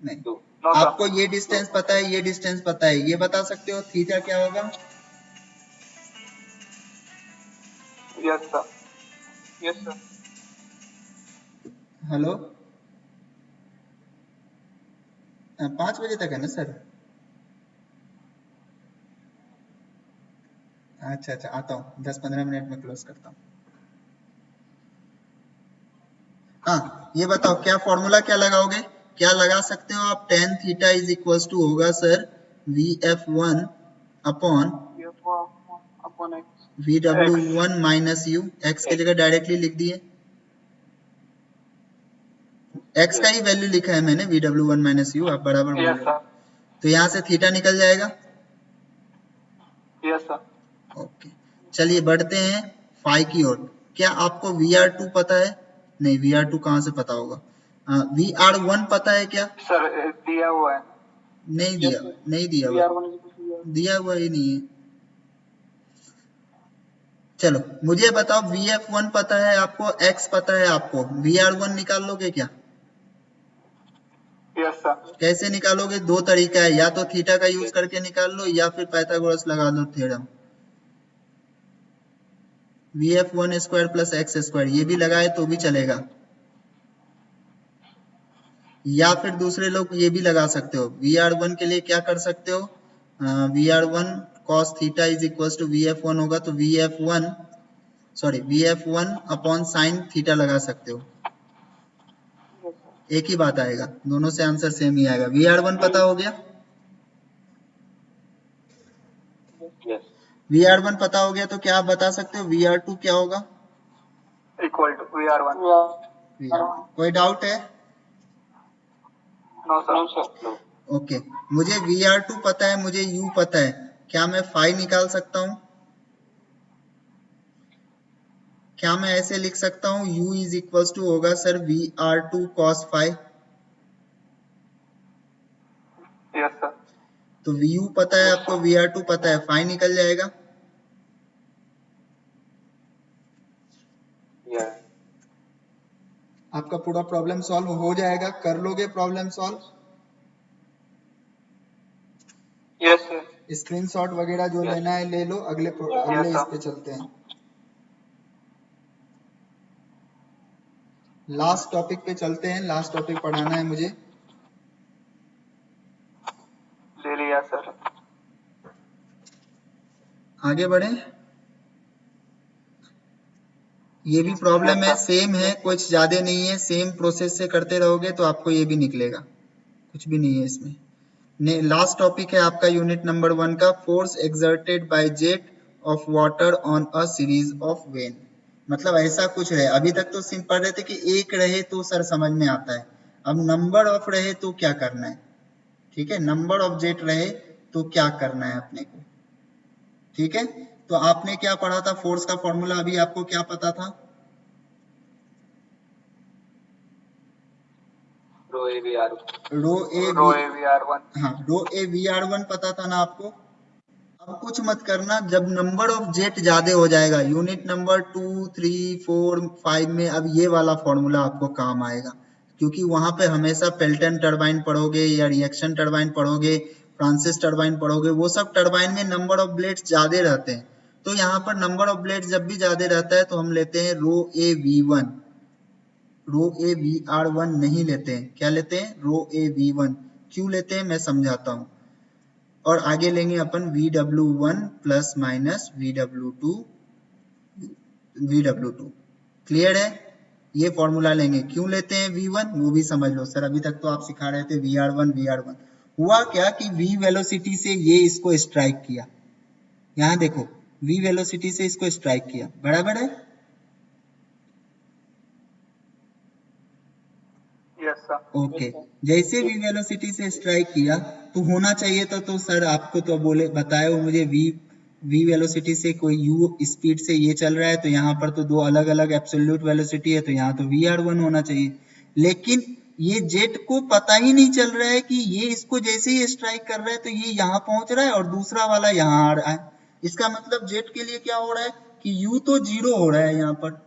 नहीं। U. No sir. आपको ये डिस्टेंस पता है, ये डिस्टेंस पता है, ये बता सकते हो थीटा क्या होगा? Yes sir. Yes, sir. Hello 5 बजे तक है ना सर? अच्छा अच्छा, आता हूँ 10-15 मिनट में क्लोज करता हूँ। हाँ ये बताओ क्या फॉर्मूला क्या लगाओगे? क्या लगा सकते हो आप? tan theta is equals to होगा sir VF1 upon Upon X. VW1 minus U। x की जगह डायरेक्टली लिख दिए, x का ही वैल्यू लिखा है मैंने, VW1 माइनस U आप बराबर बोल यस रहे हो। सर। तो यहाँ से थीटा निकल जाएगा। Yes sir. ओके चलिए बढ़ते हैं फाई की ओर। क्या आपको VR2 पता है? नहीं, VR2 कहाँ से पता होगा? VR1 पता है क्या? सर दिया हुआ है। नहीं Yes, दिया, sir. नहीं दिया हुआ, VR1 is equal to VR. दिया हुआ ही नहीं है। चलो मुझे बताओ VF1 पता है आपको, X पता है आपको, VR1 निकाल लोगे क्या? Yes sir. कैसे निकालोगे? दो तरीका है, या तो थीटा का यूज करके निकाल लो या फिर पाइथागोरस लगा लो theorem. VF1 square plus X square ये भी लगाए तो भी चलेगा, या फिर दूसरे लोग ये भी लगा सकते हो। VR1 के लिए क्या कर सकते हो? VR1 cos theta is equal to VF1 होगा तो VF1 अपॉन साइन थीटा लगा सकते हो। Yes, sir. एक ही बात आएगा, दोनों से आंसर सेम ही आएगा। VR1 पता हो गया? Yes. VR1 पता हो गया तो क्या आप बता सकते हो VR2 क्या होगा? Equal to VR1। कोई डाउट है? No No, sir. sir. No. Okay मुझे VR2 पता है, मुझे U पता है, क्या मैं फाई निकाल सकता हूँ? क्या मैं ऐसे लिख सकता हूँ U इज इक्वल टू होगा sir VR2 cos phi. Yes sir. तो VU पता है आपको, VR2 पता है, फाई निकल जाएगा। Yeah. आपका पूरा प्रॉब्लम सॉल्व हो जाएगा, कर लोगे problem solve? Yes sir. Screenshot वगैरह जो Yes. लेना है ले लो, अगले Yes, इस sir. पे चलते हैं। लास्ट टॉपिक पे चलते हैं, लास्ट टॉपिक पढ़ाना है मुझे। ले लिया सर। आगे बढ़े। ये भी प्रॉब्लम Yes, है, sir. सेम है, कुछ ज्यादा नहीं है, सेम प्रोसेस से करते रहोगे तो आपको ये भी निकलेगा, कुछ भी नहीं है इसमें। लास्ट टॉपिक है आपका यूनिट नंबर 1 का, force exerted by jet of water on a series of when. मतलब ऐसा कुछ है, अभी तक तो सिंपल पढ़ रहे थे कि एक रहे तो सर समझ में आता है, अब नंबर ऑफ रहे तो क्या करना है। ठीक है, नंबर ऑफ जेट रहे तो क्या करना है अपने को। ठीक है, तो आपने क्या पढ़ा था फोर्स का फॉर्मूला, अभी आपको क्या पता था? Rho AVR. Row A row AVR1। हाँ रो ए VR1 पता था ना आपको। अब कुछ मत करना, जब नंबर ऑफ जेट ज्यादा हो जाएगा यूनिट नंबर 2, 3, 4, 5 में, अब ये वाला फॉर्मूला आपको काम आएगा, क्योंकि वहां पे हमेशा पेल्टन टरबाइन पढ़ोगे या रिएक्शन टरबाइन पढ़ोगे, फ्रांसिस टरबाइन पढ़ोगे, वो सब टरबाइन में नंबर ऑफ ब्लेड्स ज्यादा रहते हैं। तो यहाँ पर नंबर ऑफ ब्लेड्स जब भी ज्यादा रहता है तो हम लेते हैं रो A V1, row A VR1 नहीं लेते हैं। क्या लेते हैं? रो ए V1। क्यों लेते हैं मैं समझाता हूँ। और आगे लेंगे अपन VW1 plus minus VW2। Clear है? ये फॉर्मूला लेंगे। क्यों लेते हैं V1 वो भी समझ लो सर, अभी तक तो आप सिखा रहे थे VR1। हुआ क्या कि V वेलोसिटी से ये इसको स्ट्राइक किया, यहाँ देखो V वेलोसिटी से इसको स्ट्राइक किया, बराबर है? Yes sir. ओके जैसे V वेलोसिटी से स्ट्राइक किया तो होना चाहिए था, तो सर आपको तो बोले बताए हो मुझे V वेलोसिटी से कोई U स्पीड से ये चल रहा है, तो यहाँ पर तो दो अलग अलग एब्सोल्यूट वेलोसिटी है, तो यहाँ तो VR1 होना चाहिए। लेकिन ये जेट को पता ही नहीं चल रहा है कि ये इसको जैसे ही स्ट्राइक कर रहा है तो ये यहाँ पहुंच रहा है और दूसरा वाला यहाँ आ रहा है। इसका मतलब जेट के लिए क्या हो रहा है कि u तो 0 हो रहा है यहाँ पर,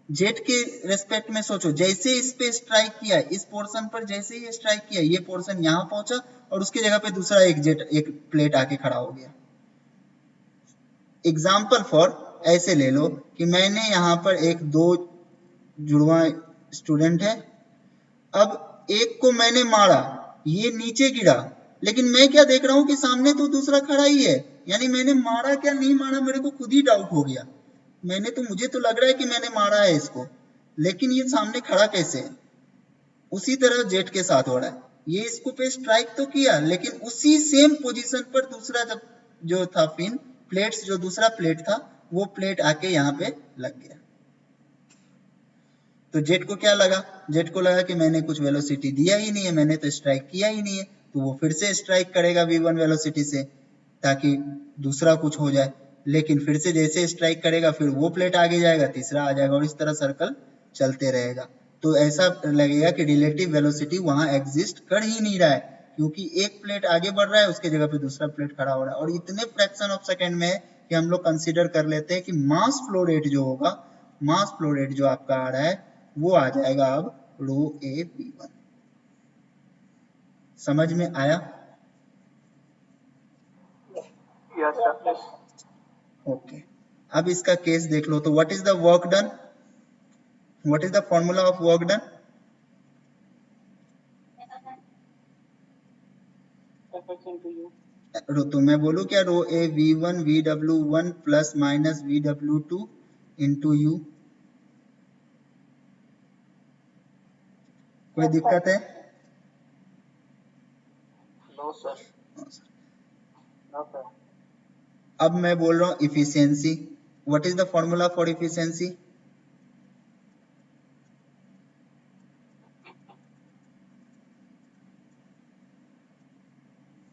जेट के रेस्पेक्ट में सोचो, जैसे इस पे स्ट्राइक किया, इस पोर्शन पर जैसे ही स्ट्राइक किया, ये पोर्शन यहाँ पहुंचा और उसकी जगह पे दूसरा एक प्लेट आके खड़ा हो गया। एग्जाम्पल फॉर ऐसे ले लो कि मैंने यहाँ पर एक दो जुड़वा स्टूडेंट है, अब एक को मैंने मारा, ये नीचे गिरा, लेकिन मैं क्या देख रहा हूँ कि सामने तो दूसरा खड़ा ही है, यानी मैंने मारा क्या नहीं मारा मेरे को खुद ही डाउट हो गया। मुझे तो लग रहा है कि मैंने मारा है इसको, लेकिन ये सामने खड़ा कैसे है। उसी तरह जेट के साथ हो रहा है, ये इसको पे स्ट्राइक तो किया, लेकिन उसी सेम पोजीशन पर दूसरा जब जो था फिन प्लेट्स, जो दूसरा प्लेट था वो प्लेट आके यहाँ पे लग गया। तो जेट को क्या लगा, जेट को लगा कि मैंने कुछ वेलोसिटी दिया ही नहीं है, मैंने तो स्ट्राइक किया ही नहीं है, तो वो फिर से स्ट्राइक करेगा v1 वेलोसिटी से ताकि दूसरा कुछ हो जाए, लेकिन फिर से जैसे स्ट्राइक करेगा फिर वो प्लेट आगे जाएगा, तीसरा आ जाएगा और इस तरह सर्कल चलते रहेगा। तो ऐसा लगेगा कि रिलेटिव वेलोसिटी वहां एग्जिस्ट कर ही नहीं रहा है, क्योंकि एक प्लेट आगे बढ़ रहा है, उसके जगह पे दूसरा प्लेट खड़ा हो रहा है, और इतने फ्रैक्शन ऑफ सेकेंड में है कि हम लोग कंसिडर कर लेते हैं कि मास फ्लो रेट जो होगा, मास फ्लो रेट जो आपका आ रहा है वो आ जाएगा अब रो ए v1। समझ में आया? Yes sir. ओके, अब इसका केस देख लो। तो what is the work done, what is the formula of work done? Fx into u. तो मैं बोलूं क्या, रो A v1 vw1 plus minus vw2 into U. कोई दिक्कत है? No sir. No sir. अब मैं बोल रहा हूं efficiency. What is the formula for efficiency?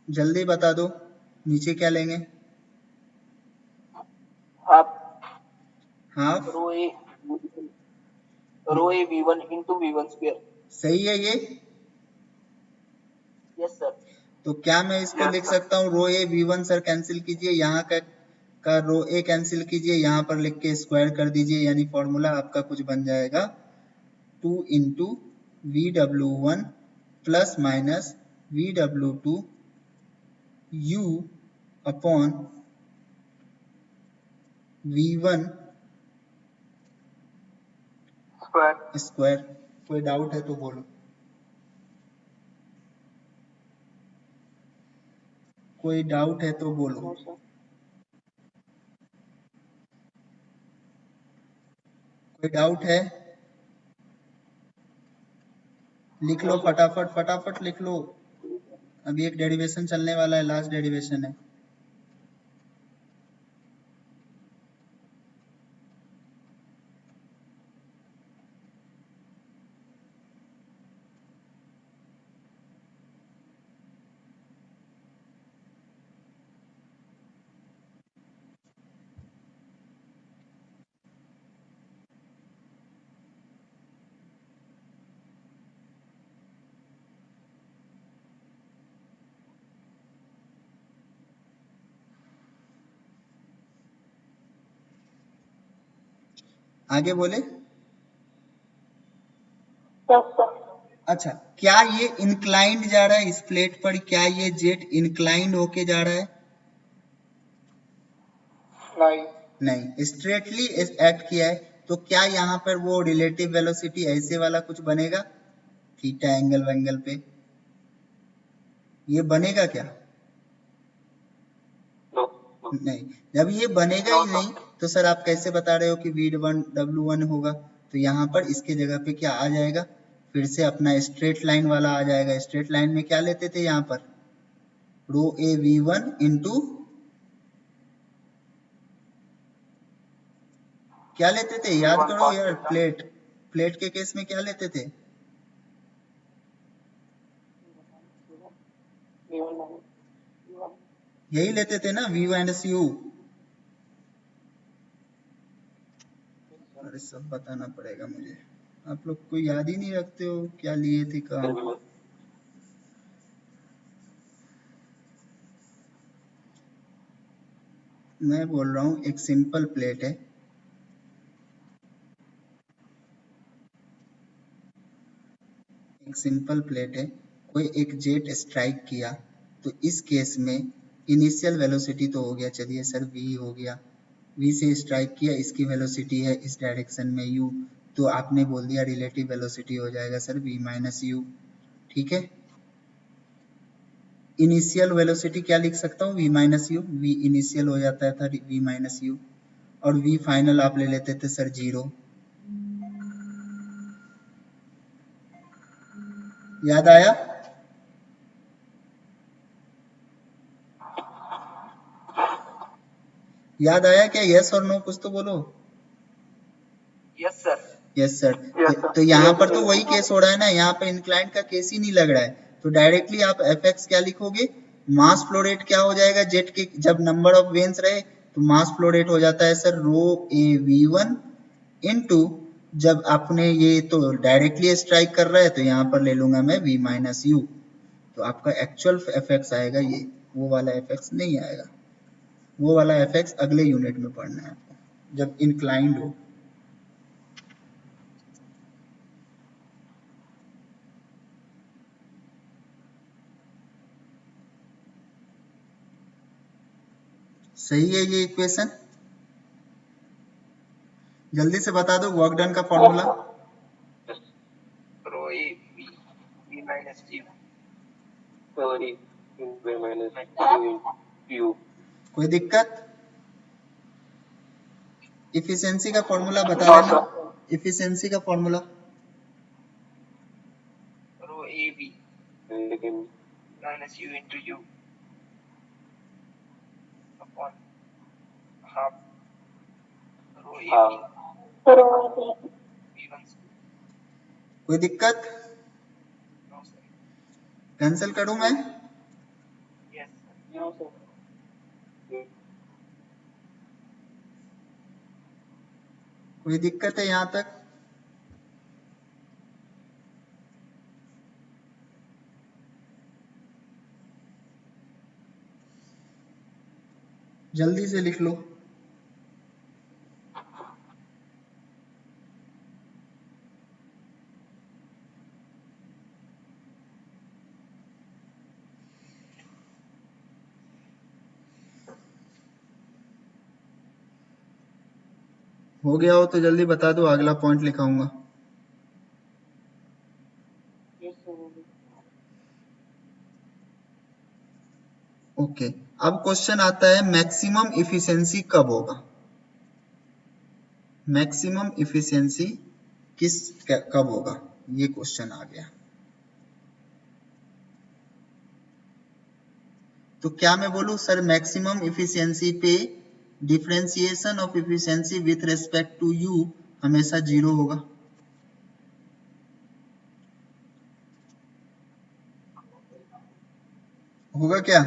जल्दी बता दो, नीचे क्या लेंगे? Half half. rho a v1 into v1 square. सही है ये? Yes sir. तो क्या मैं इसको Yes, लिख sir. सकता हूँ रो ए v1 सर कैंसिल कीजिए, यहाँ का रो ए कैंसिल कीजिए, यहाँ पर लिख के स्क्वायर कर दीजिए, यानी फॉर्मूला आपका कुछ बन जाएगा 2 into vw1 plus minus vw2 u upon v1 square. Square. कोई डाउट है तो बोलो, कोई डाउट है तो बोलो। No sir. कोई डाउट है? लिख लो फटाफट, फटाफट लिख लो, अभी एक डेरिवेशन चलने वाला है, लास्ट डेरिवेशन है। आगे बोले। Yes sir. अच्छा, क्या ये इंक्लाइंड जा रहा है इस प्लेट पर, क्या ये जेट इंक्लाइंड होके जा रहा है? नहीं। नहीं, स्ट्रेटली एक्ट किया है, तो क्या यहाँ पर वो रिलेटिव वेलोसिटी ऐसे वाला कुछ बनेगा थीटा एंगल वेंगल पे? ये बनेगा क्या? No. नहीं। जब ये बनेगा ही नहीं तो सर आप कैसे बता रहे हो कि v1 w1 होगा? तो यहाँ पर इसके जगह पे क्या आ जाएगा, फिर से अपना स्ट्रेट लाइन वाला आ जाएगा। स्ट्रेट लाइन में क्या लेते थे यहाँ पर, रो ए v1 इंटू क्या लेते थे, याद v1 करो cos यार, theta। प्लेट के केस में क्या लेते थे? v1 minus v1. यही लेते थे ना, v माइनस u। अरे सब बताना पड़ेगा मुझे, आप लोग कोई याद ही नहीं रखते हो क्या लिए थे कहाँ। मैं बोल रहा हूँ एक सिंपल प्लेट है, एक सिंपल प्लेट है, कोई एक जेट स्ट्राइक किया, तो इस केस में इनिशियल वेलोसिटी तो हो गया, चलिए सर v हो गया, v से स्ट्राइक किया, इसकी वेलोसिटी है इस डायरेक्शन में u, तो आपने बोल दिया रिलेटिव वेलोसिटी हो जाएगा सर v माइनस यू। ठीक है, इनिशियल वेलोसिटी क्या लिख सकता हूँ, v minus you, v initial हो जाता था v माइनस यू, और v फाइनल आप ले लेते थे सर 0। याद आया? याद आया क्या? यस और नो कुछ तो बोलो। Yes sir. Yes sir. Yes, sir. तो यहाँ पर तो वही केस हो रहा है ना, यहाँ पर इंक्लाइंड का केस ही नहीं लग रहा है, तो डायरेक्टली आप एफ एक्स क्या लिखोगे, मास फ्लो रेट क्या हो जाएगा जेट के, जब नंबर ऑफ वेन्स रहे तो मास फ्लो रेट हो जाता है sir rho A V one into, जब आपने ये तो डायरेक्टली स्ट्राइक कर रहा है तो यहाँ पर ले लूंगा मैं v माइनस यू, तो आपका एक्चुअल एफ एक्स आएगा ये, वो वाला एफ एक्स नहीं आएगा, वो वाला एफ एक्स अगले यूनिट में पढ़ना है आपको जब इंक्लाइंड हो। सही है ये इक्वेशन? जल्दी से बता दो वर्क डन का formula. Rho A v minus u sorry v minus u। कोई दिक्कत? इफिशिएंसी का फॉर्मूला बता हाँ, देना, इफिशिएंसी का formula. Rho A v minus u into u upon half rho A rho A v1। कोई दिक्कत? No sir. कैंसिल करूं मैं? Yes no sir. कोई दिक्कत है यहाँ तक? जल्दी से लिख लो। हो गया हो तो जल्दी बता दो, अगला पॉइंट लिखाऊंगा। ओके, अब क्वेश्चन आता है मैक्सिमम इफिशिएंसी कब होगा, मैक्सिमम इफिशिएंसी कब होगा, ये क्वेश्चन आ गया। तो क्या मैं बोलूं सर मैक्सिमम इफिशिएंसी पे differentiation of efficiency with respect to U हमेशा 0 होगा? होगा क्या?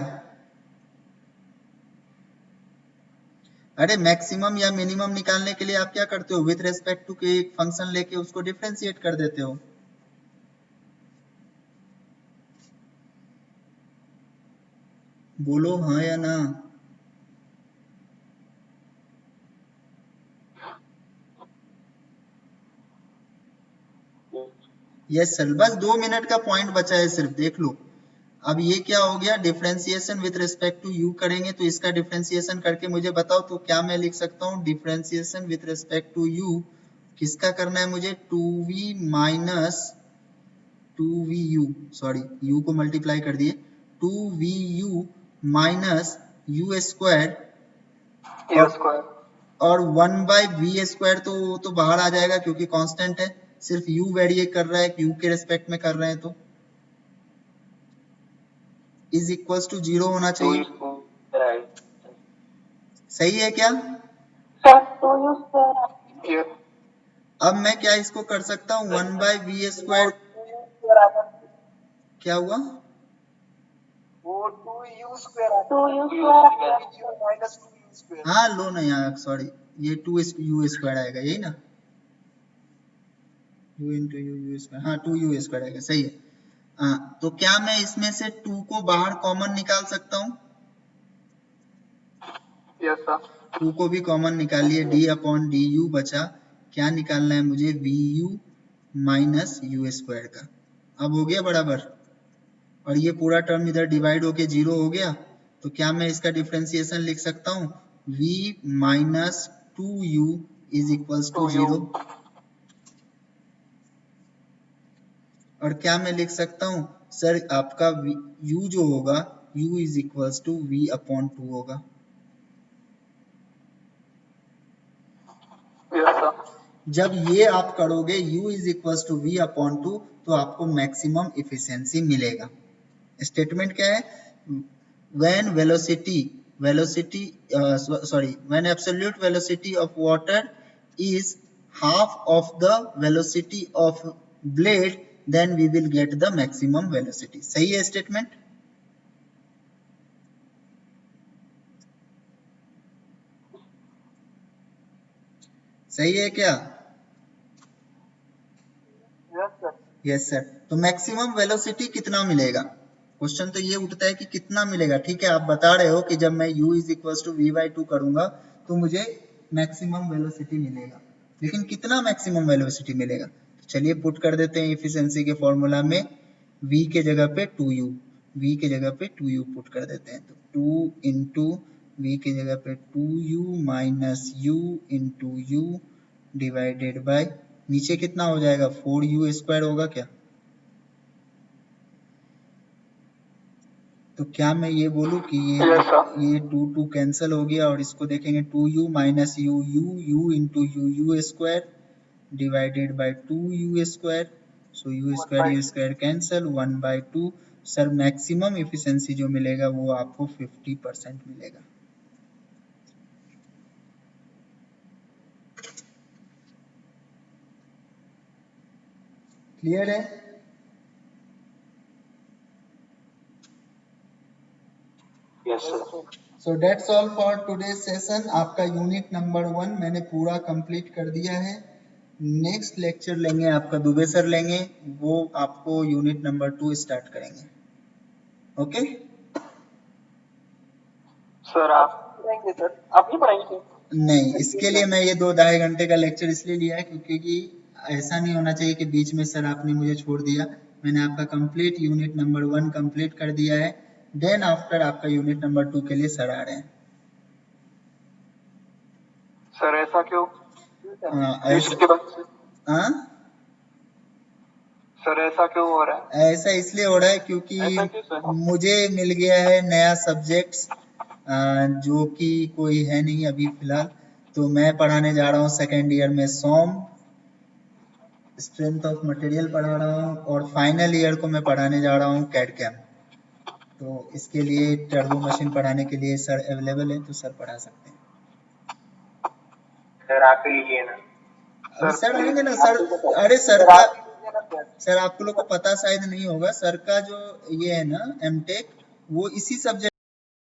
अरे मैक्सिमम या मिनिमम निकालने के लिए आप क्या करते हो, विथ रेस्पेक्ट टू के एक फंक्शन लेके उसको डिफरेंशिएट कर देते हो। बोलो हाँ या ना। यस सर, बस 2 मिनट का पॉइंट बचा है सिर्फ, देख लो। अब ये क्या हो गया, differentiation with respect to U करेंगे, तो इसका डिफरेंशिएशन करके मुझे बताओ, तो क्या मैं लिख सकता हूँ differentiation with respect to U किसका करना है मुझे, 2v minus 2vu, sorry u को मल्टीप्लाई कर दिए, 2vu माइनस u स्क्वायर और 1/v स्क्वायर, तो बाहर आ जाएगा क्योंकि कांस्टेंट है, सिर्फ u वेरी कर रहा है, u के रेस्पेक्ट में कर रहे हैं, तो इज इक्वल्स टू 0 होना चाहिए। सही है क्या? सर 2u स्क्वायर अब मैं क्या इसको कर सकता हूँ 1/v स्क्वायर, क्या हुआ, वो 2u square minus 2u square. हाँ लो ना यहाँ, सॉरी ये 2u स्क्वायर आएगा, यही ना, u इंटू यू स्क्वायर, हाँ 2u स्क्वायर आएगा, सही है। हाँ, तो क्या मैं इसमें से 2 को बाहर कॉमन निकाल सकता हूँ? Yes sir. 2 को भी कॉमन निकालिए, d अपॉन डी यू बचा, क्या निकालना है मुझे, V U minus U square का। अब हो गया बराबर, और ये पूरा टर्म इधर डिवाइड होके 0 हो गया, तो क्या मैं इसका डिफरेंशिएशन लिख सकता हूँ, v minus 2u is equals to 0। और क्या मैं लिख सकता हूँ सर, आपका u जो होगा, u is equals to v upon 2 होगा। Yes sir. जब ये आप करोगे u is equals to v upon 2, तो आपको मैक्सिमम इफिशियंसी मिलेगा। स्टेटमेंट क्या है, when when absolute velocity of water is half of the velocity of blade, then we will get the maximum velocity। सही है स्टेटमेंट? सही है क्या? Yes sir. Yes sir. तो मैक्सिमम वेलोसिटी कितना मिलेगा, क्वेश्चन तो ये उठता है कि कितना मिलेगा। ठीक है, आप बता रहे हो कि जब मैं u is equal to v/2 करूंगा तो मुझे मैक्सिमम वेलोसिटी मिलेगा, लेकिन कितना मैक्सिमम वेलोसिटी मिलेगा, तो चलिए पुट कर देते हैं इफिशिएंसी के फॉर्मूला में, v के जगह पे 2u, v के जगह पे 2u पुट कर देते हैं, तो 2 इंटू v के जगह पे 2u minus u into u divided by, नीचे कितना हो जाएगा, 4u स्क्वायर होगा क्या। तो क्या मैं ये बोलूं कि ये 2 कैंसिल हो गया, और इसको देखेंगे 2u minus u into you square divided by 2u square, so u square cancel, 1/2। Sir maximum efficiency जो मिलेगा वो आपको 50% मिलेगा। क्लियर है? Yes sir. So that's all for today session. आपका यूनिट नंबर 1 मैंने पूरा कंप्लीट कर दिया है। नेक्स्ट लेक्चर लेंगे आपका दुबे सर लेंगे, वो आपको यूनिट नंबर 2 स्टार्ट करेंगे। ओके सर आप पढ़ाएंगे सर, आप नहीं पढ़ाएंगे? नहीं, इसके लिए मैं ये 2-2.5 घंटे का लेक्चर इसलिए लिया है क्योंकि ऐसा नहीं होना चाहिए कि बीच में सर आपने मुझे छोड़ दिया। मैंने आपका कंप्लीट यूनिट नंबर 1 कंप्लीट कर दिया है, देन आफ्टर आपका यूनिट नंबर 2 के लिए सर आ रहे हैं। सर ऐसा क्यों? सर ऐसा क्यों हो रहा है? ऐसा इसलिए हो रहा है क्योंकि मुझे मिल गया है नया सब्जेक्ट्स, जो कि कोई है नहीं अभी फिलहाल, तो मैं पढ़ाने जा रहा हूँ सेकेंड ईयर में सोम, स्ट्रेंथ ऑफ मटेरियल पढ़ा रहा हूँ, और फाइनल ईयर को मैं पढ़ाने जा रहा हूँ कैड कैम। तो इसके लिए टर्बो मशीन पढ़ाने के लिए सर अवेलेबल है, तो सर पढ़ा सकते हैं। सर आप लीजिए ना। सर आएंगे ना सर। अरे सर का, सर आप लोग को पता शायद नहीं होगा, सर का जो ये है ना एमटेक, वो इसी सब्जेक्ट